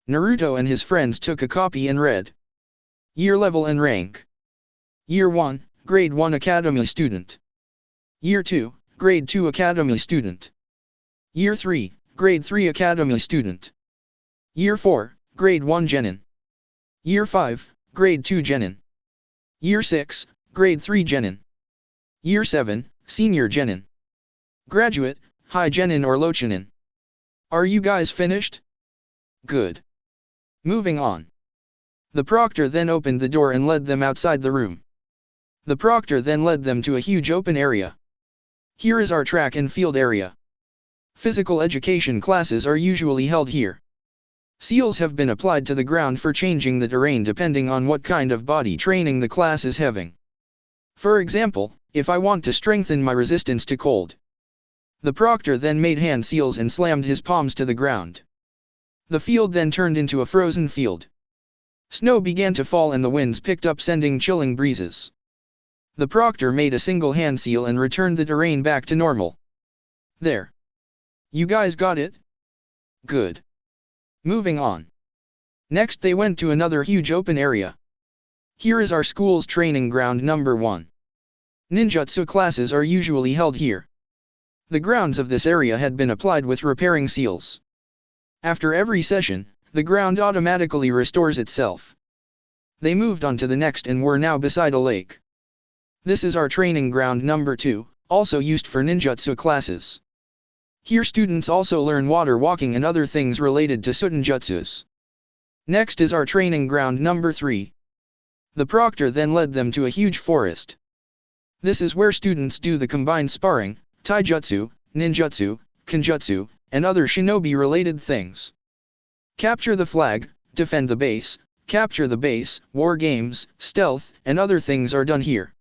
Naruto and his friends took a copy and read. Year level and rank. Year 1, Grade 1 Academy Student. Year 2, Grade 2 Academy Student. Year 3, Grade 3 Academy Student. Year 4, Grade 1 Genin. Year 5, Grade 2 Genin. Year 6, Grade 3 Genin. Year 7, Senior Genin. Graduate, High Genin or Low Genin. Are you guys finished? Good. Moving on. The proctor then opened the door and led them outside the room. The proctor then led them to a huge open area. Here is our track and field area. Physical education classes are usually held here. Seals have been applied to the ground for changing the terrain depending on what kind of body training the class is having. For example, if I want to strengthen my resistance to cold. The proctor then made hand seals and slammed his palms to the ground. The field then turned into a frozen field. Snow began to fall and the winds picked up sending chilling breezes. The proctor made a single hand seal and returned the terrain back to normal. There. You guys got it? Good. Moving on. Next they went to another huge open area. Here is our school's training ground number 1. Ninjutsu classes are usually held here. The grounds of this area had been applied with repairing seals. After every session, the ground automatically restores itself. They moved on to the next and were now beside a lake. This is our training ground number 2, also used for ninjutsu classes. Here students also learn water walking and other things related to Sutenjutsus. Next is our training ground number 3. The proctor then led them to a huge forest. This is where students do the combined sparring, taijutsu, ninjutsu, kenjutsu, and other shinobi-related things. Capture the flag, defend the base, capture the base, war games, stealth, and other things are done here.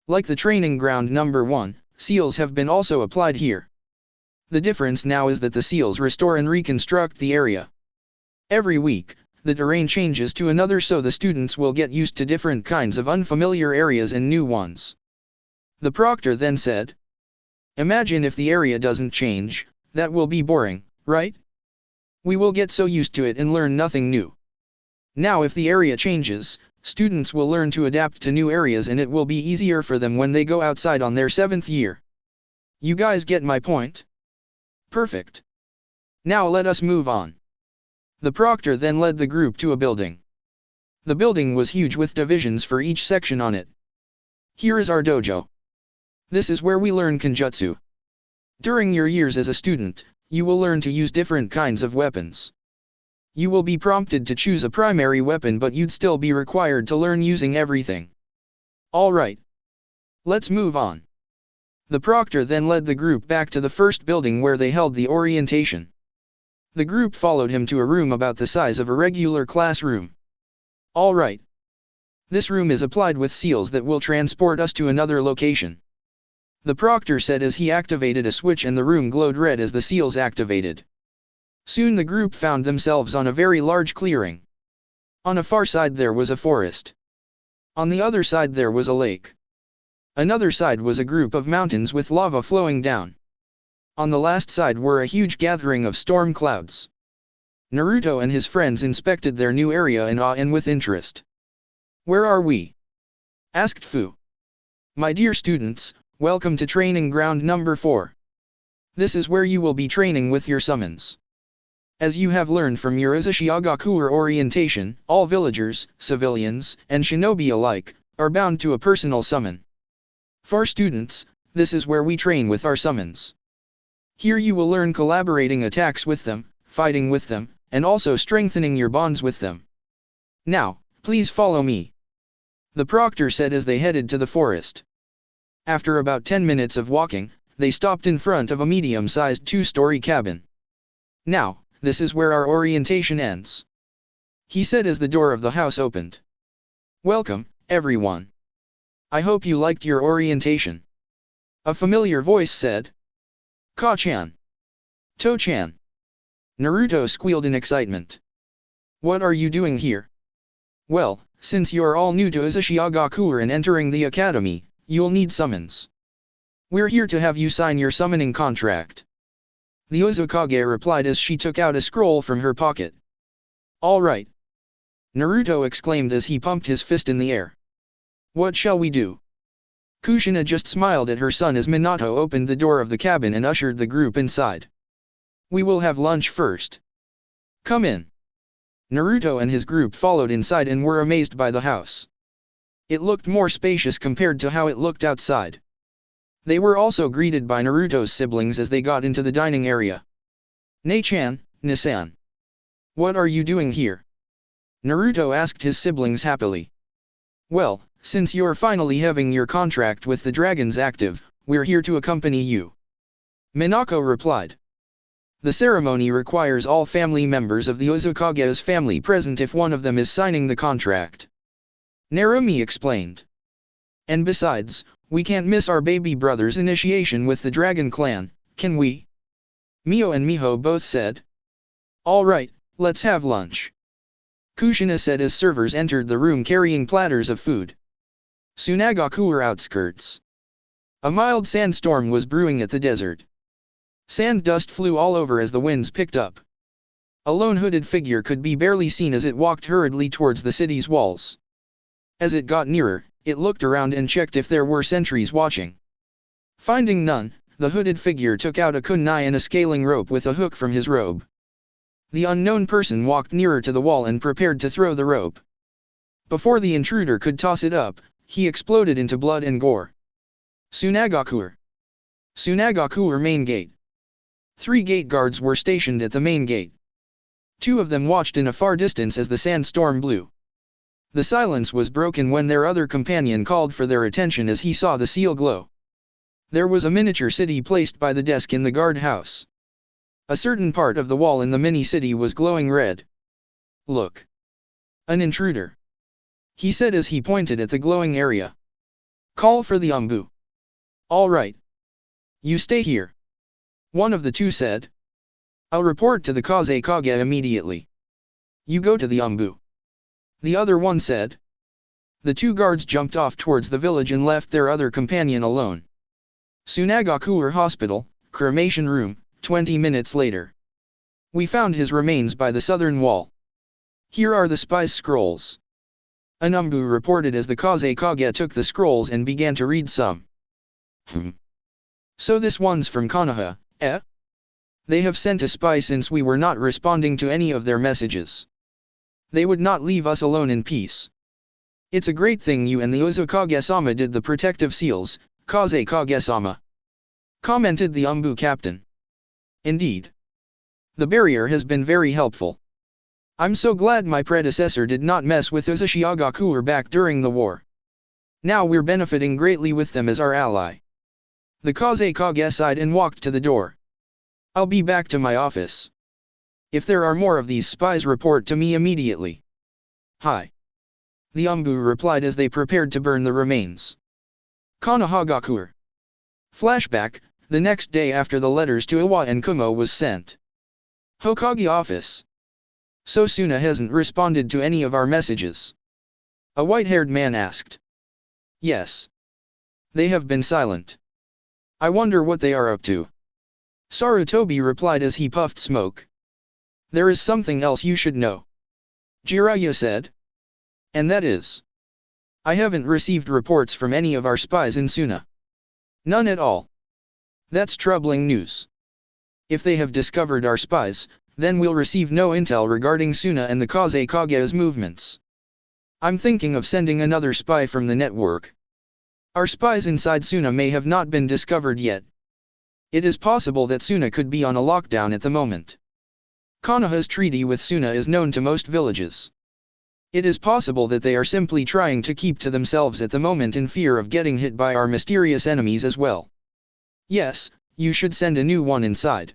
Like the training ground number 1, seals have been also applied here. The difference now is that the seals restore and reconstruct the area. Every week, the terrain changes to another so the students will get used to different kinds of unfamiliar areas and new ones. The proctor then said, imagine if the area doesn't change, that will be boring, right? We will get so used to it and learn nothing new. Now if the area changes, students will learn to adapt to new areas and it will be easier for them when they go outside on their 7th year. You guys get my point? Perfect. Now let us move on. The proctor then led the group to a building. The building was huge with divisions for each section on it. Here is our dojo. This is where we learn Kenjutsu. During your years as a student, you will learn to use different kinds of weapons. You will be prompted to choose a primary weapon, but you'd still be required to learn using everything. Alright. Let's move on. The proctor then led the group back to the first building where they held the orientation. The group followed him to a room about the size of a regular classroom. Alright. This room is applied with seals that will transport us to another location. The proctor said as he activated a switch and the room glowed red as the seals activated. Soon the group found themselves on a very large clearing. On a far side there was a forest. On the other side there was a lake. Another side was a group of mountains with lava flowing down. On the last side were a huge gathering of storm clouds. Naruto and his friends inspected their new area in awe and with interest. Where are we? Asked Fu. My dear students, welcome to training ground number 4. This is where you will be training with your summons. As you have learned from your Uzushiogakure orientation, all villagers, civilians, and shinobi alike, are bound to a personal summon. For students, this is where we train with our summons. Here you will learn collaborating attacks with them, fighting with them, and also strengthening your bonds with them. Now, please follow me. The proctor said as they headed to the forest. After about 10 minutes of walking, they stopped in front of a medium-sized 2-story cabin. Now, this is where our orientation ends. He said as the door of the house opened. Welcome, everyone. I hope you liked your orientation. A familiar voice said. Ka-chan. To-chan. Naruto squealed in excitement. What are you doing here? Well, since you are all new to Uzushiogakure and entering the academy, you'll need summons. We're here to have you sign your summoning contract. The Uzukage replied as she took out a scroll from her pocket. Alright. Naruto exclaimed as he pumped his fist in the air. What shall we do? Kushina just smiled at her son as Minato opened the door of the cabin and ushered the group inside. We will have lunch first. Come in. Naruto and his group followed inside and were amazed by the house. It looked more spacious compared to how it looked outside. They were also greeted by Naruto's siblings as they got into the dining area. Ne-chan, Nisan. What are you doing here? Naruto asked his siblings happily. Well, since you're finally having your contract with the dragons active, we're here to accompany you. Minako replied. The ceremony requires all family members of the Uzukage's family present if one of them is signing the contract. Narumi explained. And besides, we can't miss our baby brother's initiation with the Dragon Clan, can we? Mio and Miho both said. Alright, let's have lunch. Kushina said as servers entered the room carrying platters of food. Tsunagakure outskirts. A mild sandstorm was brewing at the desert. Sand dust flew all over as the winds picked up. A lone hooded figure could be barely seen as it walked hurriedly towards the city's walls. As it got nearer, it looked around and checked if there were sentries watching. Finding none, the hooded figure took out a kunai and a scaling rope with a hook from his robe. The unknown person walked nearer to the wall and prepared to throw the rope. Before the intruder could toss it up, he exploded into blood and gore. Tsunagakure. Tsunagakure main gate. 3 gate guards were stationed at the main gate. 2 of them watched in a far distance as the sandstorm blew. The silence was broken when their other companion called for their attention as he saw the seal glow. There was a miniature city placed by the desk in the guard house. A certain part of the wall in the mini-city was glowing red. Look. An intruder. He said as he pointed at the glowing area. Call for the Umbu. Alright. You stay here. One of the 2 said. I'll report to the Kazekage immediately. You go to the Umbu. The other one said. The 2 guards jumped off towards the village and left their other companion alone. Tsunagakure Hospital, cremation room, 20 minutes later. We found his remains by the southern wall. Here are the spy's scrolls. An Umbu reported as the Kazekage took the scrolls and began to read some. So this one's from Konoha, eh? They have sent a spy since we were not responding to any of their messages. They would not leave us alone in peace. It's a great thing you and the Uzukage-sama did the protective seals, Kaze-kage-sama. Commented the Umbu captain. Indeed. The barrier has been very helpful. I'm so glad my predecessor did not mess with Uzushiogakure back during the war. Now we're benefiting greatly with them as our ally. The Kaze-kage sighed and walked to the door. I'll be back to my office. If there are more of these spies, report to me immediately. Hi. The Umbu replied as they prepared to burn the remains. Konoha. Flashback, the next day after the letters to Iwa and Kumo was sent. Hokage office. So Suna hasn't responded to any of our messages? A white-haired man asked. Yes. They have been silent. I wonder what they are up to. Sarutobi replied as he puffed smoke. There is something else you should know. Jiraiya said. And that is. I haven't received reports from any of our spies in Suna. None at all. That's troubling news. If they have discovered our spies, then we'll receive no intel regarding Suna and the Kaze-kage's movements. I'm thinking of sending another spy from the network. Our spies inside Suna may have not been discovered yet. It is possible that Suna could be on a lockdown at the moment. Konoha's treaty with Suna is known to most villages. It is possible that they are simply trying to keep to themselves at the moment in fear of getting hit by our mysterious enemies as well. Yes, you should send a new one inside.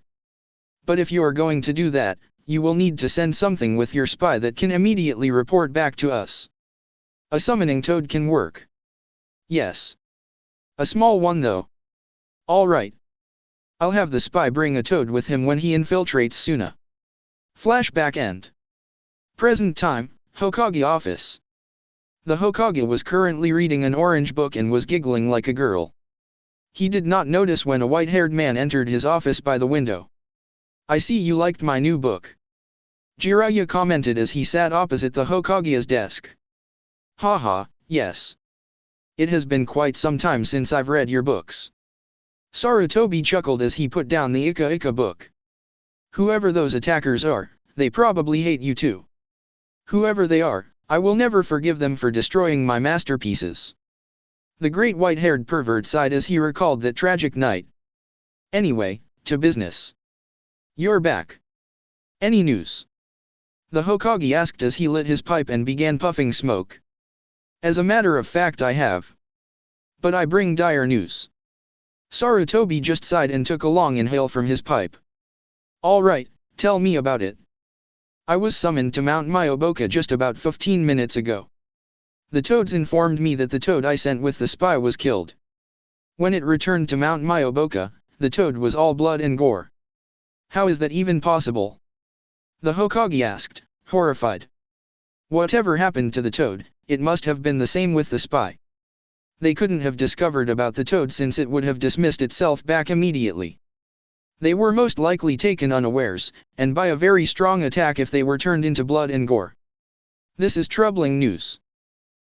But if you are going to do that, you will need to send something with your spy that can immediately report back to us. A summoning toad can work. Yes. A small one though. Alright. I'll have the spy bring a toad with him when he infiltrates Suna. Flashback end. Present time, Hokage office. The Hokage was currently reading an orange book and was giggling like a girl. He did not notice when a white-haired man entered his office by the window. I see you liked my new book. Jiraiya commented as he sat opposite the Hokage's desk. Haha, yes. It has been quite some time since I've read your books. Sarutobi chuckled as he put down the Ika book. Whoever those attackers are, they probably hate you too. Whoever they are, I will never forgive them for destroying my masterpieces. The great white-haired pervert sighed as he recalled that tragic night. Anyway, to business. You're back. Any news? The Hokage asked as he lit his pipe and began puffing smoke. As a matter of fact I have. But I bring dire news. Sarutobi just sighed and took a long inhale from his pipe. Alright, tell me about it. I was summoned to Mount Myoboka just about 15 minutes ago. The toads informed me that the toad I sent with the spy was killed. When it returned to Mount Myoboka, the toad was all blood and gore. How is that even possible? The Hokage asked, horrified. Whatever happened to the toad, it must have been the same with the spy. They couldn't have discovered about the toad since it would have dismissed itself back immediately. They were most likely taken unawares, and by a very strong attack if they were turned into blood and gore. This is troubling news.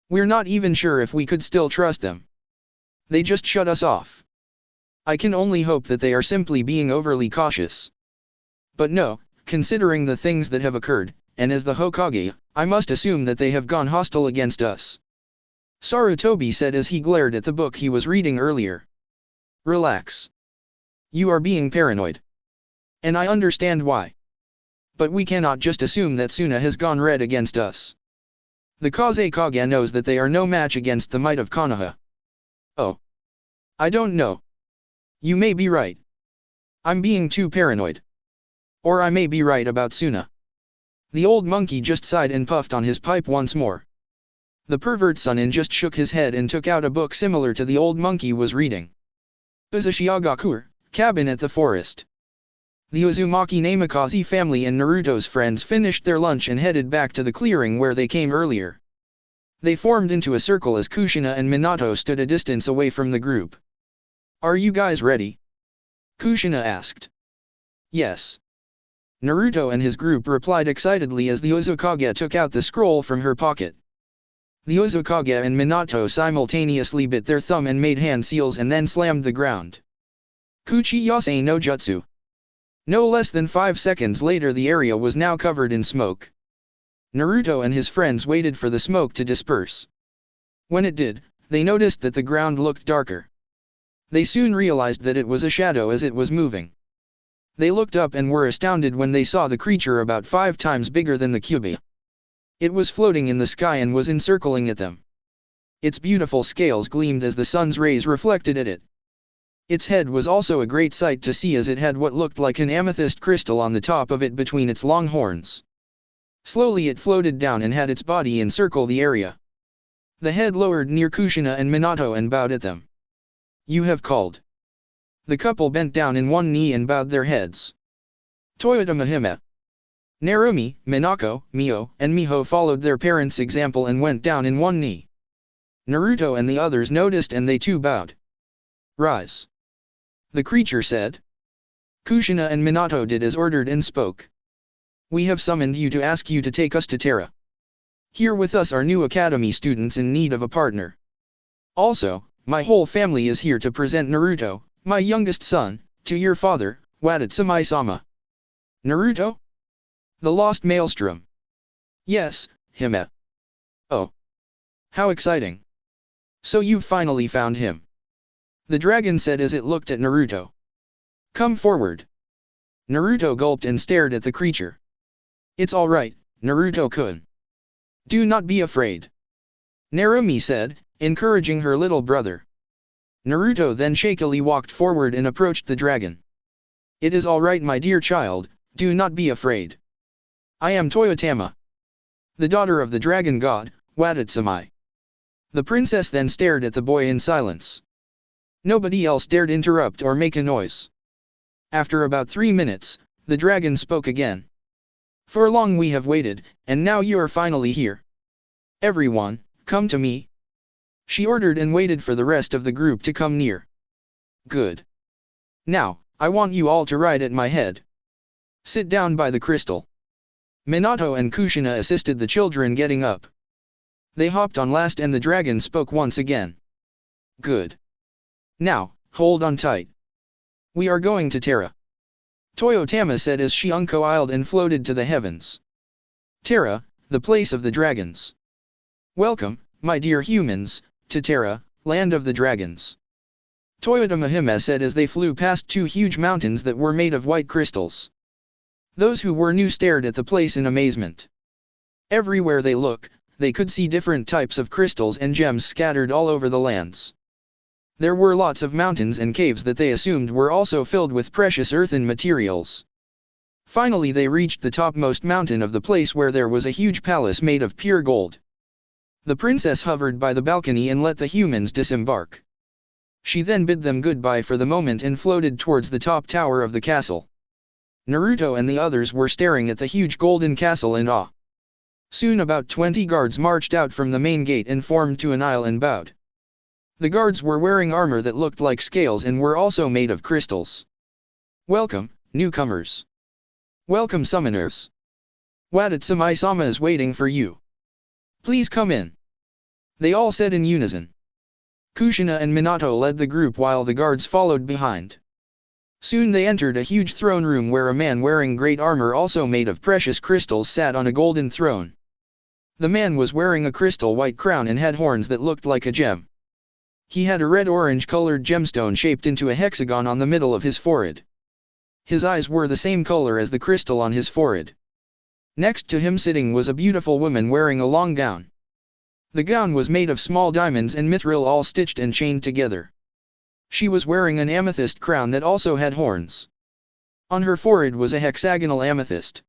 We're not even sure if we could still trust them. They just shut us off. I can only hope that they are simply being overly cautious. But no, considering the things that have occurred, and as the Hokage, I must assume that they have gone hostile against us. Sarutobi said as he glared at the book he was reading earlier. Relax. You are being paranoid. And I understand why. But we cannot just assume that Suna has gone red against us. The Kaze-kage knows that they are no match against the might of Konoha. Oh. I don't know. You may be right. I'm being too paranoid. Or I may be right about Suna. The old monkey just sighed and puffed on his pipe once more. The pervert Sunin just shook his head and took out a book similar to the old monkey was reading. Uzushiogakure, Cabin at the Forest. The Uzumaki Namikaze family and Naruto's friends finished their lunch and headed back to the clearing where they came earlier. They formed into a circle as Kushina and Minato stood a distance away from the group. Are you guys ready? Kushina asked. Yes. Naruto and his group replied excitedly as the Uzukage took out the scroll from her pocket. The Uzukage and Minato simultaneously bit their thumb and made hand seals and then slammed the ground. Kuchi Yase no Jutsu. No less than 5 seconds later the area was now covered in smoke. Naruto and his friends waited for the smoke to disperse. When it did, they noticed that the ground looked darker. They soon realized that it was a shadow as it was moving. They looked up and were astounded when they saw the creature about 5 times bigger than the Kyuubi. It was floating in the sky and was encircling at them. Its beautiful scales gleamed as the sun's rays reflected at it. Its head was also a great sight to see as it had what looked like an amethyst crystal on the top of it between its long horns. Slowly it floated down and had its body encircle the area. The head lowered near Kushina and Minato and bowed at them. "You have called." The couple bent down in one knee and bowed their heads. Toyota Mahime. Narumi, Minako, Mio, and Miho followed their parents' example and went down in one knee. Naruto and the others noticed and they too bowed. "Rise," the creature said. Kushina and Minato did as ordered and spoke. "We have summoned you to ask you to take us to Terra. Here with us are new academy students in need of a partner. Also, my whole family is here to present Naruto, my youngest son, to your father, Watatsumi-sama." "Naruto? The lost maelstrom?" "Yes, Hime." "Oh. How exciting. So you've finally found him," the dragon said as it looked at Naruto. "Come forward." Naruto gulped and stared at the creature. "It's alright, Naruto-kun. Do not be afraid," Narumi said, encouraging her little brother. Naruto then shakily walked forward and approached the dragon. "It is alright my dear child, do not be afraid. I am Toyotama, the daughter of the dragon god, Watatsumi." The princess then stared at the boy in silence. Nobody else dared interrupt or make a noise. After about 3 minutes, the dragon spoke again. "For long we have waited, and now you are finally here. Everyone, come to me," she ordered and waited for the rest of the group to come near. "Good. Now, I want you all to ride at my head. Sit down by the crystal." Minato and Kushina assisted the children getting up. They hopped on last and the dragon spoke once again. "Good. Now, hold on tight. We are going to Terra," Toyotama said as she uncoiled and floated to the heavens. "Terra, the place of the dragons. Welcome, my dear humans, to Terra, land of the dragons," Toyota Mahime said as they flew past 2 huge mountains that were made of white crystals. Those who were new stared at the place in amazement. Everywhere they looked, they could see different types of crystals and gems scattered all over the lands. There were lots of mountains and caves that they assumed were also filled with precious earthen materials. Finally they reached the topmost mountain of the place where there was a huge palace made of pure gold. The princess hovered by the balcony and let the humans disembark. She then bid them goodbye for the moment and floated towards the top tower of the castle. Naruto and the others were staring at the huge golden castle in awe. Soon about 20 guards marched out from the main gate and formed to an aisle and bowed. The guards were wearing armor that looked like scales and were also made of crystals. "Welcome, newcomers. Welcome summoners. Watatsumi-sama is waiting for you. Please come in," they all said in unison. Kushina and Minato led the group while the guards followed behind. Soon they entered a huge throne room where a man wearing great armor also made of precious crystals sat on a golden throne. The man was wearing a crystal white crown and had horns that looked like a gem. He had a red-orange colored gemstone shaped into a hexagon on the middle of his forehead. His eyes were the same color as the crystal on his forehead. Next to him sitting was a beautiful woman wearing a long gown. The gown was made of small diamonds and mithril all stitched and chained together. She was wearing an amethyst crown that also had horns. On her forehead was a hexagonal amethyst.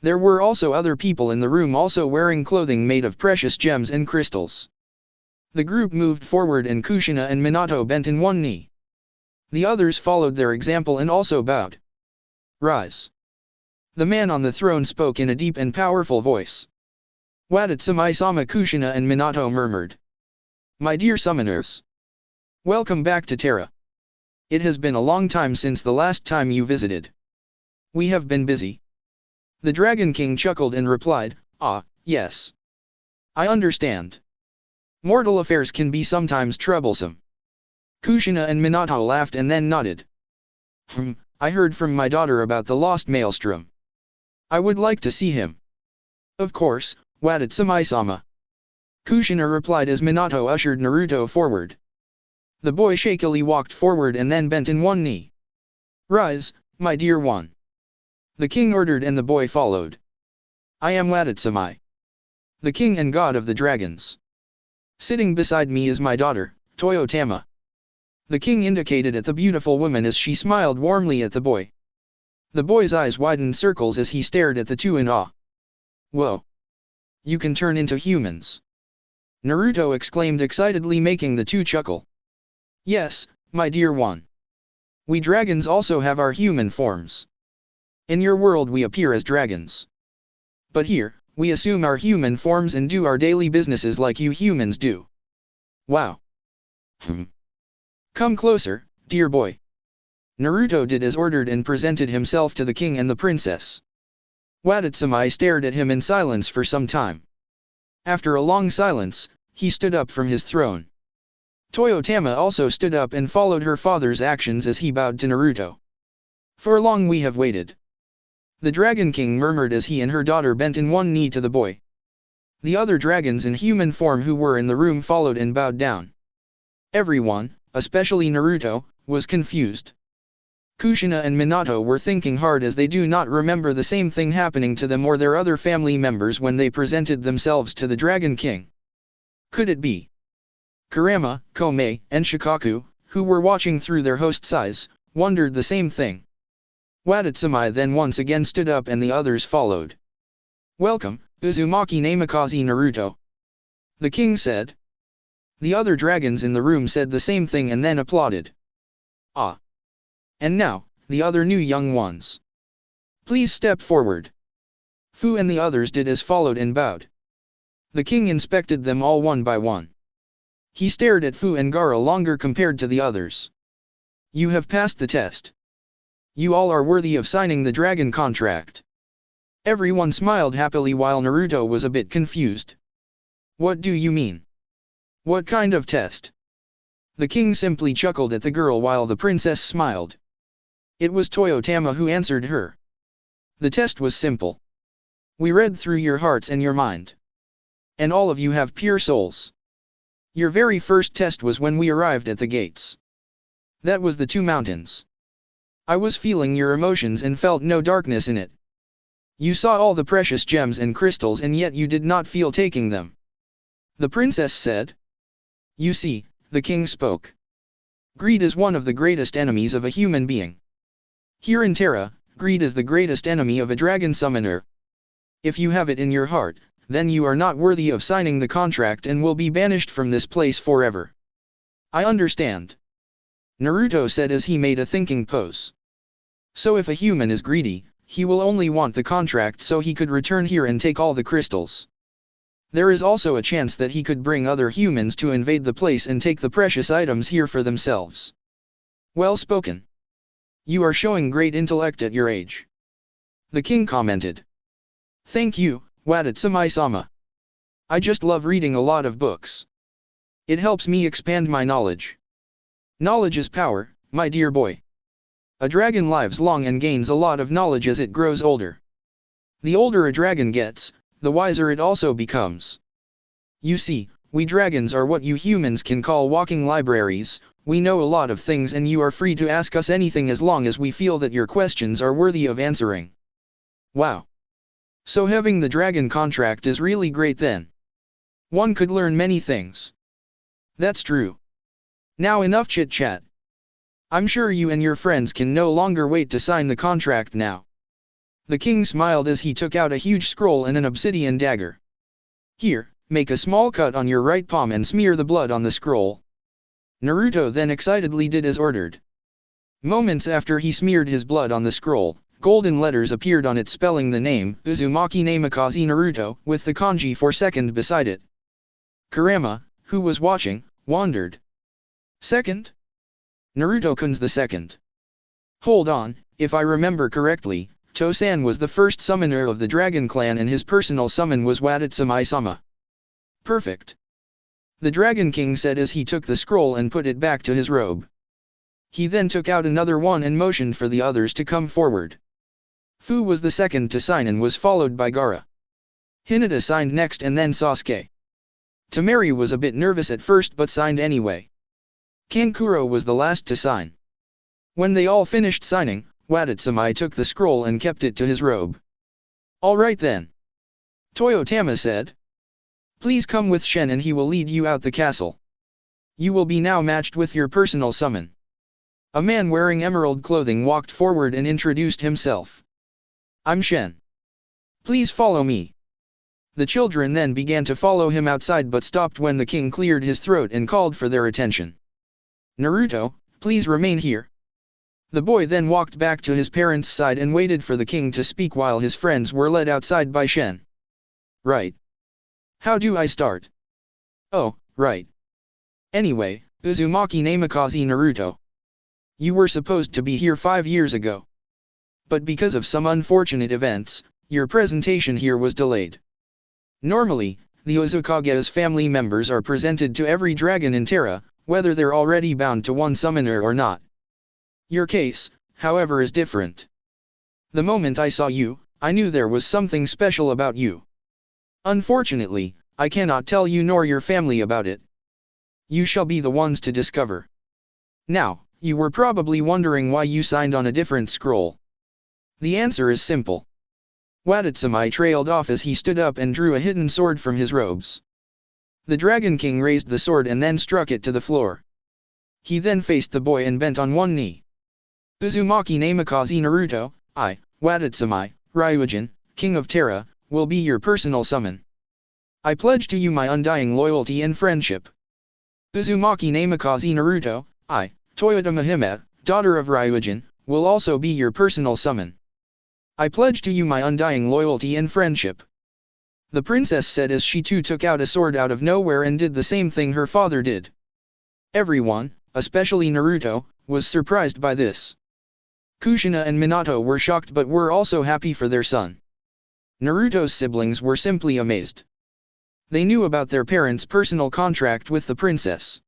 There were also other people in the room also wearing clothing made of precious gems and crystals. The group moved forward and Kushina and Minato bent in one knee. The others followed their example and also bowed. "Rise," the man on the throne spoke in a deep and powerful voice. Watatsumi-sama Kushina and Minato murmured. "My dear summoners. Welcome back to Terra. It has been a long time since the last time you visited. We have been busy." The Dragon King chuckled and replied, "Ah, yes. I understand. Mortal affairs can be sometimes troublesome." Kushina and Minato laughed and then nodded. I heard from my daughter about the lost maelstrom. I would like to see him. Of course, Watatsumi-sama. Kushina replied as Minato ushered Naruto forward. The boy shakily walked forward and then bent in one knee. Rise, my dear one. The king ordered and the boy followed. I am Watatsumi, the king and god of the dragons. Sitting beside me is my daughter, Toyotama. The king indicated at the beautiful woman as she smiled warmly at the boy. The boy's eyes widened circles as he stared at the two in awe. Whoa! You can turn into humans! Naruto exclaimed excitedly, making the two chuckle. Yes, my dear one. We dragons also have our human forms. In your world we appear as dragons. But here, we assume our human forms and do our daily businesses like you humans do. Wow! Come closer, dear boy. Naruto did as ordered and presented himself to the king and the princess. Watatsumi stared at him in silence for some time. After a long silence, he stood up from his throne. Toyotama also stood up and followed her father's actions as he bowed to Naruto. For long we have waited. The Dragon King murmured as he and her daughter bent in one knee to the boy. The other dragons in human form who were in the room followed and bowed down. Everyone, especially Naruto, was confused. Kushina and Minato were thinking hard as they do not remember the same thing happening to them or their other family members when they presented themselves to the Dragon King. Could it be? Kurama, Konoha, and Shukaku, who were watching through their host's eyes, wondered the same thing. Watatsumi then once again stood up and the others followed. Welcome, Uzumaki Namikaze Naruto. The king said. The other dragons in the room said the same thing and then applauded. Ah! And now, the other new young ones. Please step forward. Fu and the others did as followed and bowed. The king inspected them all one by one. He stared at Fu and Gaara longer compared to the others. You have passed the test. You all are worthy of signing the dragon contract. Everyone smiled happily while Naruto was a bit confused. What do you mean? What kind of test? The king simply chuckled at the girl while the princess smiled. It was Toyotama who answered her. The test was simple. We read through your hearts and your mind. And all of you have pure souls. Your very first test was when we arrived at the gates. That was the two mountains. I was feeling your emotions and felt no darkness in it. You saw all the precious gems and crystals and yet you did not feel taking them. The princess said. You see, the king spoke. Greed is one of the greatest enemies of a human being. Here in Terra, greed is the greatest enemy of a dragon summoner. If you have it in your heart, then you are not worthy of signing the contract and will be banished from this place forever. I understand. Naruto said as he made a thinking pose. So if a human is greedy, he will only want the contract so he could return here and take all the crystals. There is also a chance that he could bring other humans to invade the place and take the precious items here for themselves. Well spoken. You are showing great intellect at your age. The king commented. Thank you, Watatsumi-sama. I just love reading a lot of books. It helps me expand my knowledge. Knowledge is power, my dear boy. A dragon lives long and gains a lot of knowledge as it grows older. The older a dragon gets, the wiser it also becomes. You see, we dragons are what you humans can call walking libraries. We know a lot of things and you are free to ask us anything as long as we feel that your questions are worthy of answering. Wow! So having the dragon contract is really great then. One could learn many things. That's true. Now enough chit-chat. I'm sure you and your friends can no longer wait to sign the contract now. The king smiled as he took out a huge scroll and an obsidian dagger. Here, make a small cut on your right palm and smear the blood on the scroll. Naruto then excitedly did as ordered. Moments after he smeared his blood on the scroll, golden letters appeared on it spelling the name, Uzumaki Namikaze Naruto, with the kanji for second beside it. Kurama, who was watching, wondered. Second? Naruto-kun's the second. Hold on, if I remember correctly, Tosan was the first summoner of the Dragon Clan and his personal summon was Watatsumi-sama. Perfect. The Dragon King said as he took the scroll and put it back to his robe. He then took out another one and motioned for the others to come forward. Fu was the second to sign and was followed by Gaara. Hinata signed next and then Sasuke. Temari was a bit nervous at first but signed anyway. Kankuro was the last to sign. When they all finished signing, Watatsumi took the scroll and kept it to his robe. "Alright then," Toyotama said. "Please come with Shen and he will lead you out the castle. You will be now matched with your personal summon." A man wearing emerald clothing walked forward and introduced himself. "I'm Shen. Please follow me." The children then began to follow him outside but stopped when the king cleared his throat and called for their attention. "Naruto, please remain here." The boy then walked back to his parents' side and waited for the king to speak while his friends were led outside by Shen. "Right. How do I start?" "Oh, right. Anyway, Uzumaki Namikaze Naruto. You were supposed to be here 5 years ago. But because of some unfortunate events, your presentation here was delayed. Normally, the Uzukage's family members are presented to every dragon in Terra, whether they're already bound to one summoner or not. Your case, however, is different. The moment I saw you, I knew there was something special about you. Unfortunately, I cannot tell you nor your family about it. You shall be the ones to discover. Now, you were probably wondering why you signed on a different scroll. The answer is simple." Watatsumi trailed off as he stood up and drew a hidden sword from his robes. The Dragon King raised the sword and then struck it to the floor. He then faced the boy and bent on one knee. "Uzumaki Namikaze Naruto, I, Watatsumi, Ryujin, King of Terra, will be your personal summon. I pledge to you my undying loyalty and friendship. Uzumaki Namikaze Naruto, I, Toyotama Hime, daughter of Ryujin, will also be your personal summon. I pledge to you my undying loyalty and friendship." The princess said as she too took out a sword out of nowhere and did the same thing her father did. Everyone, especially Naruto, was surprised by this. Kushina and Minato were shocked but were also happy for their son. Naruto's siblings were simply amazed. They knew about their parents' personal contract with the princess.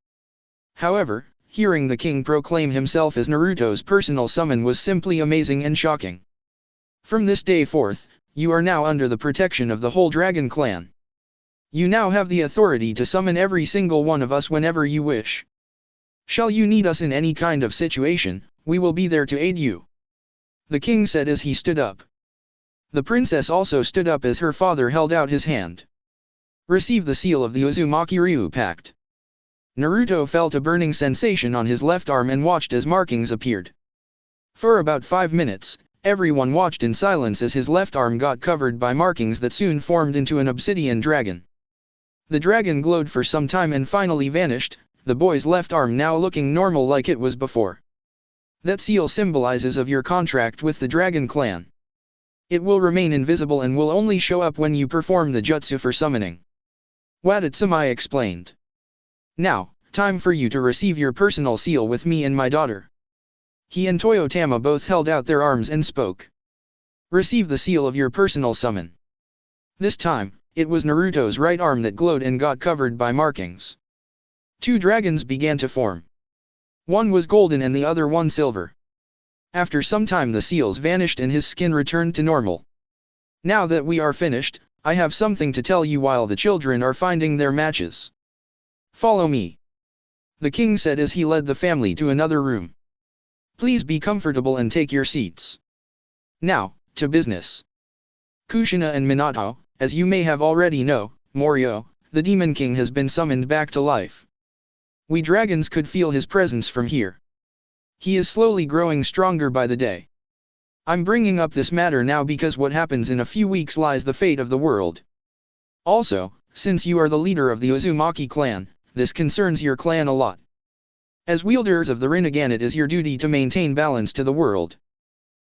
However, hearing the king proclaim himself as Naruto's personal summon was simply amazing and shocking. "From this day forth, you are now under the protection of the whole Dragon Clan. You now have the authority to summon every single one of us whenever you wish. Shall you need us in any kind of situation, we will be there to aid you," the king said as he stood up. The princess also stood up as her father held out his hand. "Receive the seal of the Uzumaki Ryu Pact." Naruto felt a burning sensation on his left arm and watched as markings appeared. For about 5 minutes, everyone watched in silence as his left arm got covered by markings that soon formed into an obsidian dragon. The dragon glowed for some time and finally vanished, the boy's left arm now looking normal like it was before. "That seal symbolizes of your contract with the Dragon Clan. It will remain invisible and will only show up when you perform the jutsu for summoning," Watatsumi explained. "Now, time for you to receive your personal seal with me and my daughter." He and Toyotama both held out their arms and spoke. "Receive the seal of your personal summon." This time, it was Naruto's right arm that glowed and got covered by markings. 2 dragons began to form. One was golden and the other one silver. After some time the seals vanished and his skin returned to normal. "Now that we are finished, I have something to tell you while the children are finding their matches. Follow me," the king said as he led the family to another room. "Please be comfortable and take your seats. Now, to business. Kushina and Minato, as you may have already know, Morio, the Demon King has been summoned back to life. We dragons could feel his presence from here. He is slowly growing stronger by the day. I'm bringing up this matter now because what happens in a few weeks lies the fate of the world. Also, since you are the leader of the Uzumaki clan, this concerns your clan a lot. As wielders of the Rinnegan it is your duty to maintain balance to the world.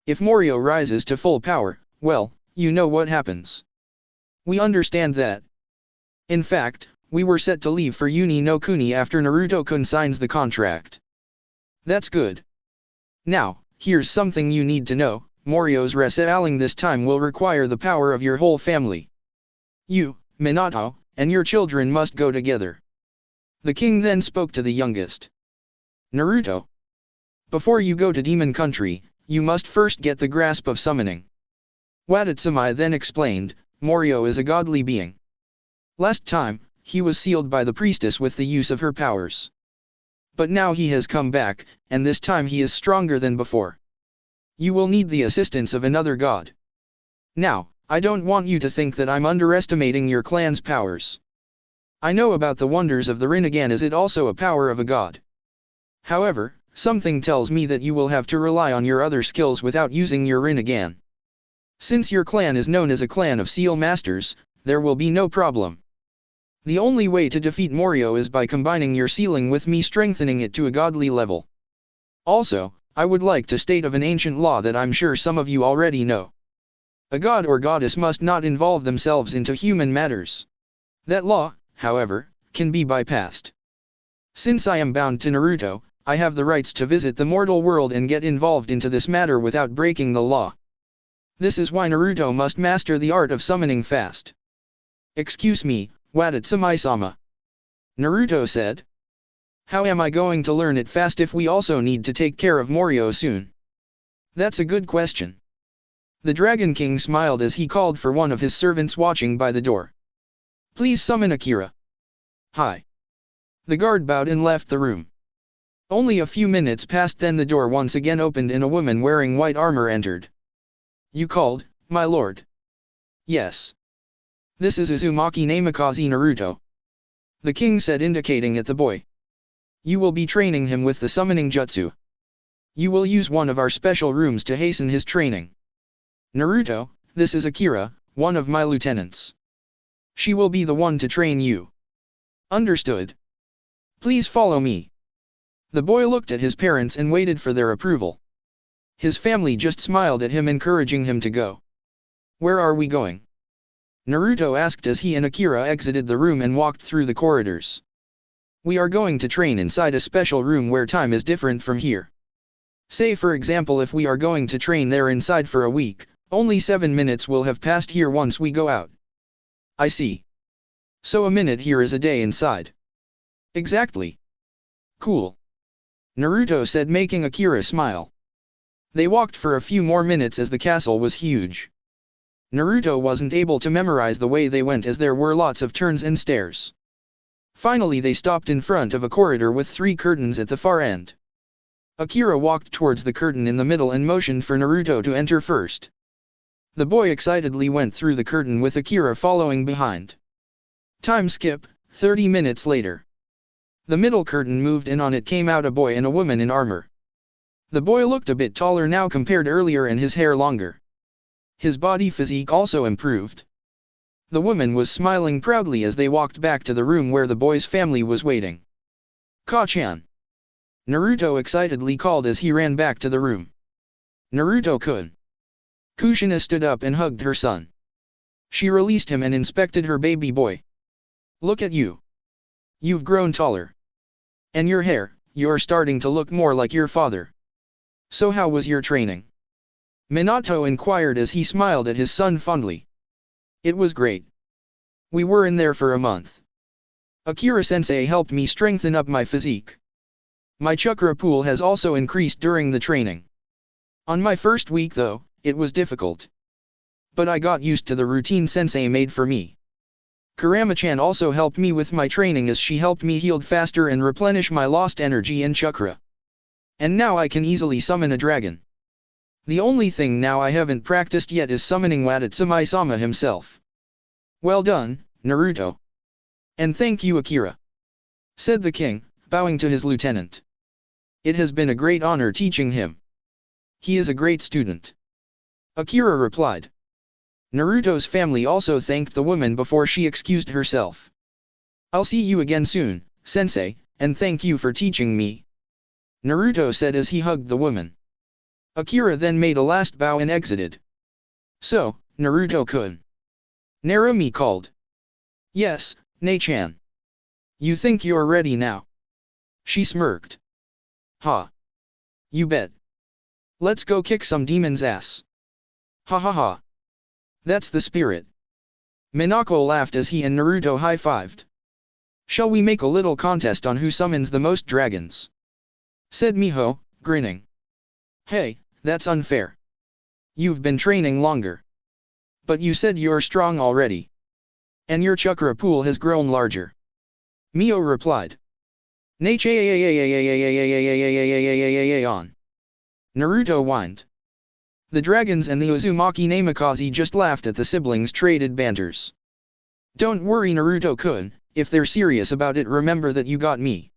If Morio rises to full power, well, you know what happens. We understand that. In fact, we were set to leave for Uni no Kuni after Naruto-kun signs the contract. That's good. Now, here's something you need to know, Morio's resealing this time will require the power of your whole family. You, Minato, and your children must go together. The king then spoke to the youngest. Naruto. Before you go to Demon Country, you must first get the grasp of summoning. Watatsumi then explained, Morio is a godly being. Last time, he was sealed by the priestess with the use of her powers. But now he has come back, and this time he is stronger than before. You will need the assistance of another god. Now, I don't want you to think that I'm underestimating your clan's powers. I know about the wonders of the Rinnegan. Is it also a power of a god? However, something tells me that you will have to rely on your other skills without using your Rinnegan. Since your clan is known as a clan of seal masters, there will be no problem. The only way to defeat Morio is by combining your sealing with me strengthening it to a godly level. Also, I would like to state of an ancient law that I'm sure some of you already know. A god or goddess must not involve themselves into human matters. That law, however, can be bypassed. Since I am bound to Naruto, I have the rights to visit the mortal world and get involved into this matter without breaking the law. This is why Naruto must master the art of summoning fast. Excuse me, Watatsumi-sama. Naruto said. How am I going to learn it fast if we also need to take care of Morio soon? That's a good question. The Dragon King smiled as he called for one of his servants watching by the door. Please summon Akira. Hi. The guard bowed and left the room. Only a few minutes passed, then the door once again opened and a woman wearing white armor entered. You called, my lord? Yes. This is Uzumaki Namikaze Naruto. The king said, indicating at the boy. You will be training him with the summoning jutsu. You will use one of our special rooms to hasten his training. Naruto, this is Akira, one of my lieutenants. She will be the one to train you. Understood. Please follow me. The boy looked at his parents and waited for their approval. His family just smiled at him, encouraging him to go. Where are we going? Naruto asked as he and Akira exited the room and walked through the corridors. We are going to train inside a special room where time is different from here. Say for example, if we are going to train there inside for a week, only 7 minutes will have passed here once we go out. I see. So a minute here is a day inside. Exactly. Cool. Naruto said, making Akira smile. They walked for a few more minutes as the castle was huge. Naruto wasn't able to memorize the way they went as there were lots of turns and stairs. Finally they stopped in front of a corridor with 3 curtains at the far end. Akira walked towards the curtain in the middle and motioned for Naruto to enter first. The boy excitedly went through the curtain with Akira following behind. Time skip, 30 minutes later. The middle curtain moved and on it came out a boy and a woman in armor. The boy looked a bit taller now compared earlier and his hair longer. His body physique also improved. The woman was smiling proudly as they walked back to the room where the boy's family was waiting. Ka-chan! Naruto excitedly called as he ran back to the room. Naruto-kun! Kushina stood up and hugged her son. She released him and inspected her baby boy. Look at you. You've grown taller. And your hair, you're starting to look more like your father. So how was your training? Minato inquired as he smiled at his son fondly. It was great. We were in there for a month. Akira-sensei helped me strengthen up my physique. My chakra pool has also increased during the training. On my first week though, it was difficult. But I got used to the routine sensei made for me. Kurama-chan also helped me with my training as she helped me heal faster and replenish my lost energy and chakra. And now I can easily summon a dragon. The only thing now I haven't practiced yet is summoning Watatsumi-sama himself. Well done, Naruto. And thank you, Akira, said the king, bowing to his lieutenant. It has been a great honor teaching him. He is a great student. Akira replied. Naruto's family also thanked the woman before she excused herself. I'll see you again soon, sensei, and thank you for teaching me, Naruto said as he hugged the woman. Akira then made a last bow and exited. So, Naruto-kun. Narumi called. Yes, Ne-chan. You think you're ready now? She smirked. Ha. You bet. Let's go kick some demon's ass. Ha ha ha. That's the spirit. Minako laughed as he and Naruto high-fived. Shall we make a little contest on who summons the most dragons? Said Miho, grinning. Hey, that's unfair. You've been training longer. But you said you're strong already. And your chakra pool has grown larger. Mio replied. On. Naruto whined. The dragons and the Uzumaki Namikaze just laughed at the siblings' traded banters. Don't worry Naruto-kun, if they're serious about it remember that you got me.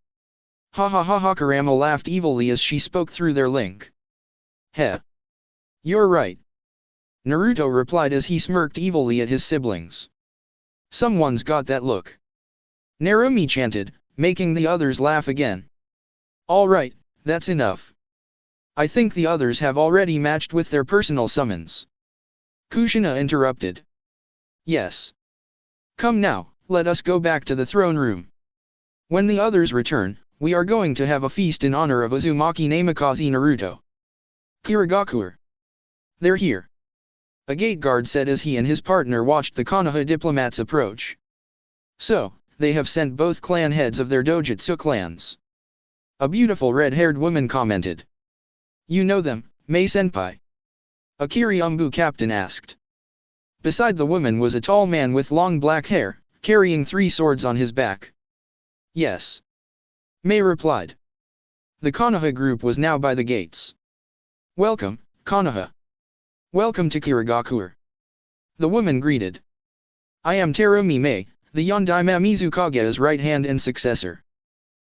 Ha ha ha ha Kurama laughed evilly as she spoke through their link. Heh. You're right. Naruto replied as he smirked evilly at his siblings. Someone's got that look. Narumi chanted, making the others laugh again. Alright, that's enough. I think the others have already matched with their personal summons. Kushina interrupted. Yes. Come now, let us go back to the throne room. When the others return, we are going to have a feast in honor of Uzumaki Namikaze Naruto. Kirigakure. They're here. A gate guard said as he and his partner watched the Konoha diplomats approach. So, they have sent both clan heads of their dojutsu clans. A beautiful red-haired woman commented. You know them, Mei-senpai? A Kiri-umbu captain asked. Beside the woman was a tall man with long black hair, carrying 3 swords on his back. Yes. Mei replied. The Konoha group was now by the gates. Welcome, Konoha. Welcome to Kirigakure. The woman greeted. I am Terumi Mei, the Yondaime Mizukage's right hand and successor.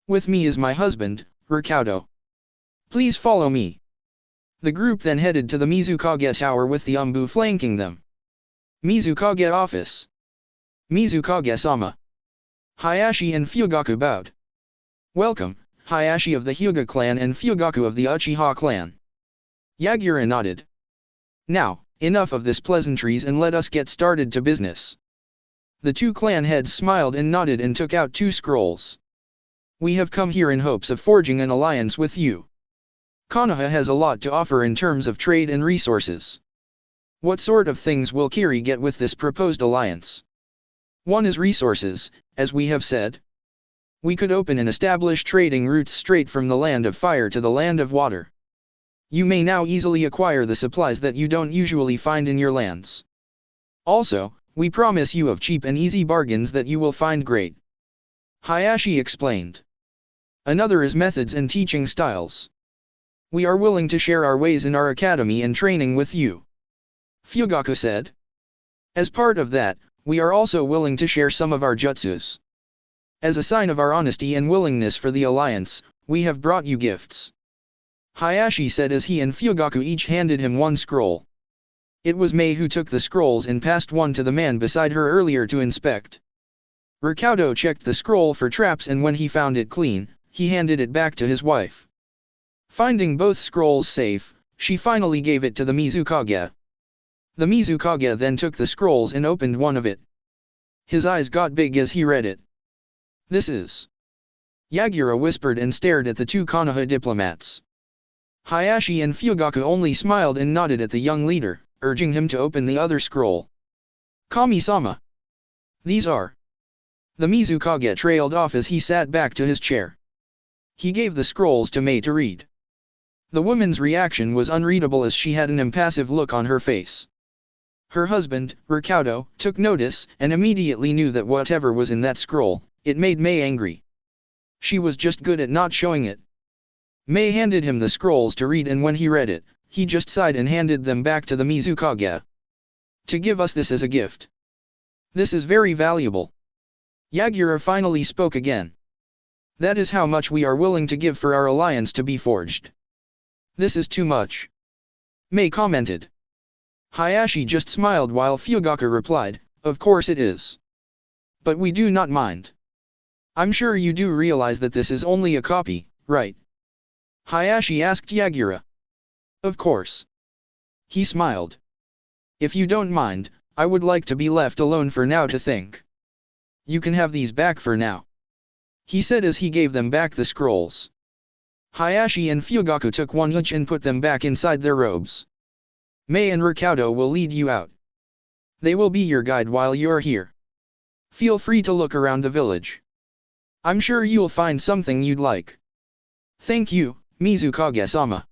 With me is my husband, Rikaudo. Please follow me. The group then headed to the Mizukage tower with the Umbu flanking them. Mizukage office. Mizukage-sama. Hayashi and Fugaku bowed. Welcome, Hayashi of the Hyuga clan and Fugaku of the Uchiha clan. Yagura nodded. Now, enough of this pleasantries and let us get started to business. The 2 clan heads smiled and nodded and took out 2 scrolls. We have come here in hopes of forging an alliance with you. Konoha has a lot to offer in terms of trade and resources. What sort of things will Kiri get with this proposed alliance? One is resources, as we have said. We could open and establish trading routes straight from the land of fire to the land of water. You may now easily acquire the supplies that you don't usually find in your lands. Also, we promise you of cheap and easy bargains that you will find great. Hayashi explained. Another is methods and teaching styles. We are willing to share our ways in our academy and training with you. Fugaku said. As part of that, we are also willing to share some of our jutsus. As a sign of our honesty and willingness for the alliance, we have brought you gifts. Hayashi said as he and Fugaku each handed him 1 scroll. It was Mei who took the scrolls and passed one to the man beside her earlier to inspect. Rikaudo checked the scroll for traps and when he found it clean, he handed it back to his wife. Finding both scrolls safe, she finally gave it to the Mizukage. The Mizukage then took the scrolls and opened one of it. His eyes got big as he read it. This is... Yagura whispered and stared at the 2 Konoha diplomats. Hayashi and Fugaku only smiled and nodded at the young leader, urging him to open the other scroll. Kami-sama. These are... The Mizukage trailed off as he sat back to his chair. He gave the scrolls to Mei to read. The woman's reaction was unreadable as she had an impassive look on her face. Her husband, Rikaudo, took notice and immediately knew that whatever was in that scroll, it made Mei angry. She was just good at not showing it. Mei handed him the scrolls to read and when he read it, he just sighed and handed them back to the Mizukage. To give us this as a gift. This is very valuable. Yagura finally spoke again. That is how much we are willing to give for our alliance to be forged. This is too much. Mei commented. Hayashi just smiled while Fugaku replied, of course it is. But we do not mind. I'm sure you do realize that this is only a copy, right? Hayashi asked Yagura. Of course. He smiled. If you don't mind, I would like to be left alone for now to think. You can have these back for now. He said as he gave them back the scrolls. Hayashi and Fugaku took one each and put them back inside their robes. Mei and Rikaudo will lead you out. They will be your guide while you're here. Feel free to look around the village. I'm sure you'll find something you'd like. Thank you, Mizukage-sama.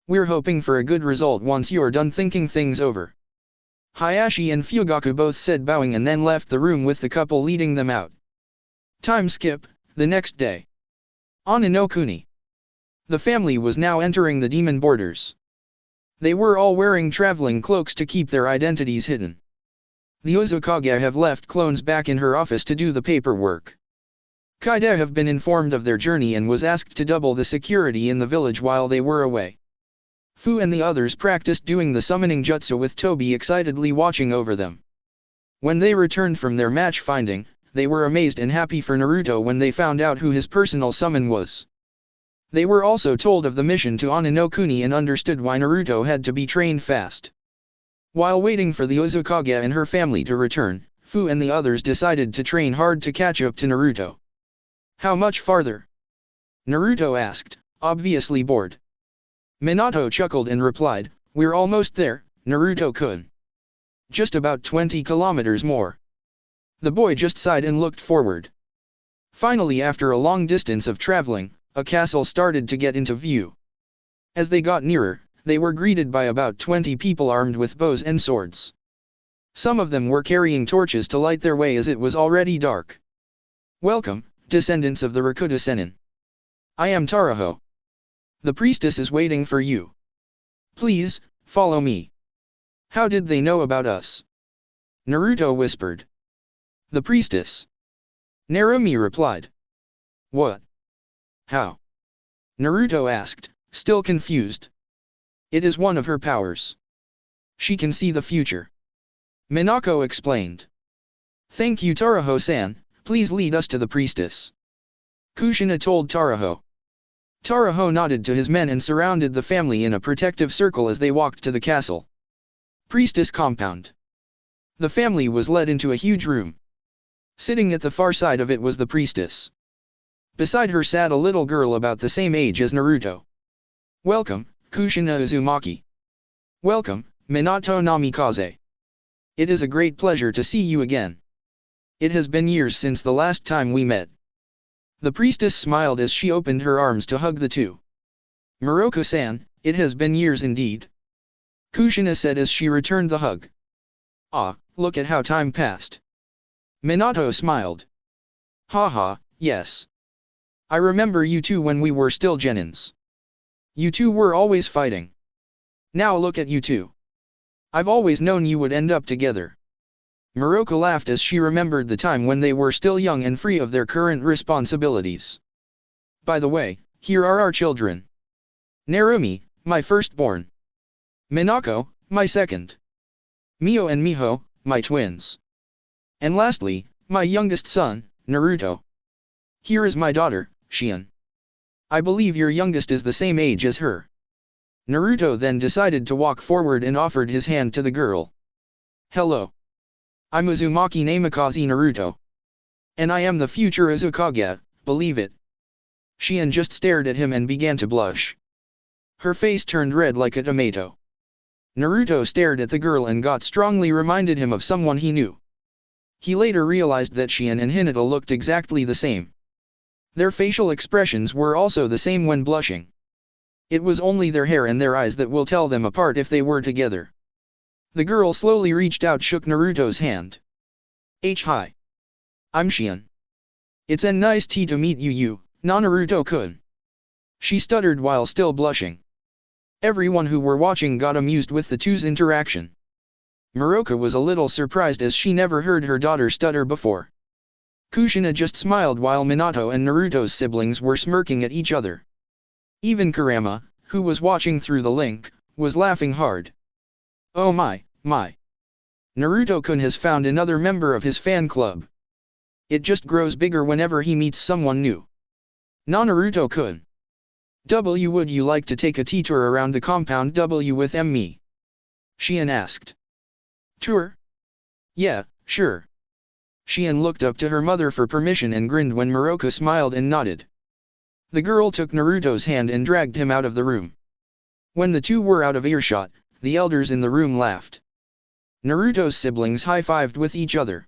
We're hoping for a good result once you're done thinking things over. Hayashi and Fugaku both said, bowing, and then left the room with the couple leading them out. Time skip, the next day. On Inokuni. The family was now entering the demon borders. They were all wearing traveling cloaks to keep their identities hidden. The Uzukage have left clones back in her office to do the paperwork. Kaide have been informed of their journey and was asked to double the security in the village while they were away. Fu and the others practiced doing the summoning jutsu with Tobi excitedly watching over them. When they returned from their match finding, they were amazed and happy for Naruto when they found out who his personal summon was. They were also told of the mission to Oninokuni and understood why Naruto had to be trained fast. While waiting for the Uzukage and her family to return, Fu and the others decided to train hard to catch up to Naruto. How much farther? Naruto asked, obviously bored. Minato chuckled and replied, we're almost there, Naruto-kun. Just about 20 kilometers more. The boy just sighed and looked forward. Finally, after a long distance of traveling, a castle started to get into view. As they got nearer, they were greeted by about 20 people armed with bows and swords. Some of them were carrying torches to light their way as it was already dark. Welcome, descendants of the Rakuta Sennin. I am Taraho. The priestess is waiting for you. Please, follow me. How did they know about us? Naruto whispered. The priestess. Narumi replied. What? How? Naruto asked, still confused. It is one of her powers. She can see the future. Minako explained. Thank you, Taraho-san, please lead us to the priestess. Kushina told Taraho. Taraho nodded to his men and surrounded the family in a protective circle as they walked to the castle. Priestess compound. The family was led into a huge room. Sitting at the far side of it was the priestess. Beside her sat a little girl about the same age as Naruto. Welcome, Kushina Uzumaki. Welcome, Minato Namikaze. It is a great pleasure to see you again. It has been years since the last time we met. The priestess smiled as she opened her arms to hug the two. Muroko-san, it has been years indeed. Kushina said as she returned the hug. Ah, look at how time passed. Minato smiled. Haha, yes. I remember you two when we were still genins. You two were always fighting. Now look at you two. I've always known you would end up together. Muroko laughed as she remembered the time when they were still young and free of their current responsibilities. By the way, here are our children. Narumi, my firstborn. Minako, my second. Mio and Miho, my twins. And lastly, my youngest son, Naruto. Here is my daughter, Shion. I believe your youngest is the same age as her. Naruto then decided to walk forward and offered his hand to the girl. Hello. I'm Uzumaki Namikaze Naruto. And I am the future Uzukage, believe it. Shion just stared at him and began to blush. Her face turned red like a tomato. Naruto stared at the girl and got strongly reminded him of someone he knew. He later realized that Shion and Hinata looked exactly the same. Their facial expressions were also the same when blushing. It was only their hair and their eyes that will tell them apart if they were together. The girl slowly reached out, shook Naruto's hand. Hi. I'm Shion. It's a nice to meet you, Naruto-kun. She stuttered while still blushing. Everyone who were watching got amused with the two's interaction. Muroko was a little surprised as she never heard her daughter stutter before. Kushina just smiled while Minato and Naruto's siblings were smirking at each other. Even Kurama, who was watching through the link, was laughing hard. Oh my. Naruto-kun has found another member of his fan club. It just grows bigger whenever he meets someone new. Naruto-kun. Would you like to take a tour around the compound with me? Shion asked. Tour? Yeah, sure. Shion looked up to her mother for permission and grinned when Muroko smiled and nodded. The girl took Naruto's hand and dragged him out of the room. When the two were out of earshot, the elders in the room laughed. Naruto's siblings high-fived with each other.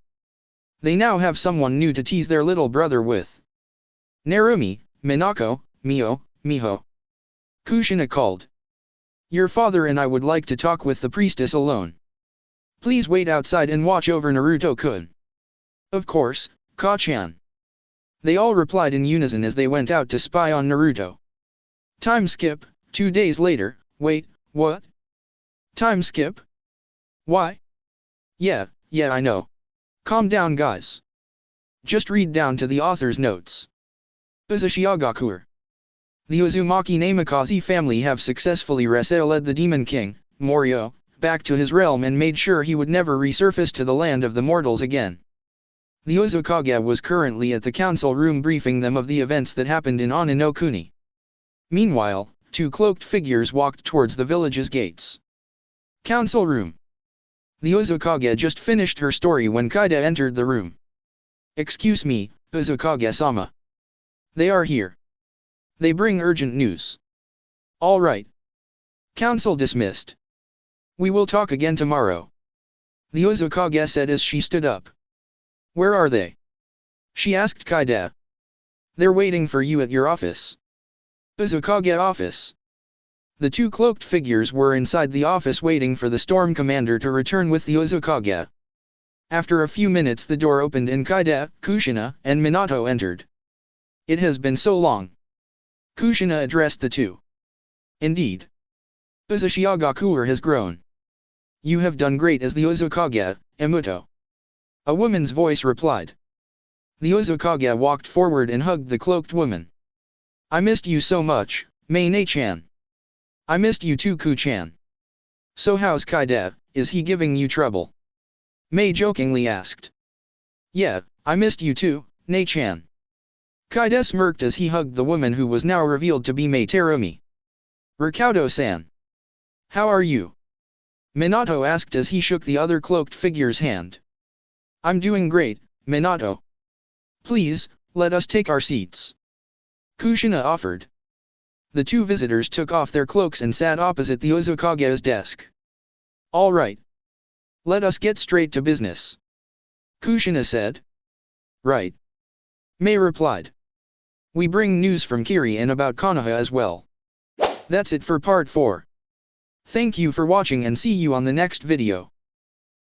They now have someone new to tease their little brother with. Narumi, Minako, Mio, Miho. Kushina called. Your father and I would like to talk with the priestess alone. Please wait outside and watch over Naruto-kun. Of course, Ka-chan. They all replied in unison as they went out to spy on Naruto. Time skip, 2 days later. Wait, what? Time skip? Why? Yeah, I know. Calm down guys. Just read down to the author's notes. Uzushiogakure. The Uzumaki Namikaze family have successfully led the Demon King, Morio, back to his realm and made sure he would never resurface to the land of the mortals again. The Uzukage was currently at the council room briefing them of the events that happened in Ani no Kuni. Meanwhile, 2 cloaked figures walked towards the village's gates. Council room. The Uzukage just finished her story when Kaide entered the room. Excuse me, Uzukage-sama. They are here. They bring urgent news. All right. Council dismissed. We will talk again tomorrow. The Uzukage said as she stood up. Where are they? She asked Kaide. They're waiting for you at your office. Uzukage office. The 2 cloaked figures were inside the office waiting for the storm commander to return with the Uzukage. After a few minutes the door opened and Kaide, Kushina, and Minato entered. It has been so long. Kushina addressed the 2. Indeed. Uzushiogakure has grown. You have done great as the Uzukage, Emuto. A woman's voice replied. The Uzukage walked forward and hugged the cloaked woman. I missed you so much, Mei-ne-chan. I missed you too Ku-chan. So how's Kaide, is he giving you trouble? Mei jokingly asked. Yeah, I missed you too, Ne-chan. Kaide smirked as he hugged the woman who was now revealed to be Mei Terumi. Rikaudo-san. How are you? Minato asked as he shook the other cloaked figure's hand. I'm doing great, Minato. Please, let us take our seats. Kushina offered. The 2 visitors took off their cloaks and sat opposite the Uzukage's desk. All right. Let us get straight to business. Kushina said. Right. Mei replied. We bring news from Kiri and about Konoha as well. That's it for part 4. Thank you for watching and see you on the next video.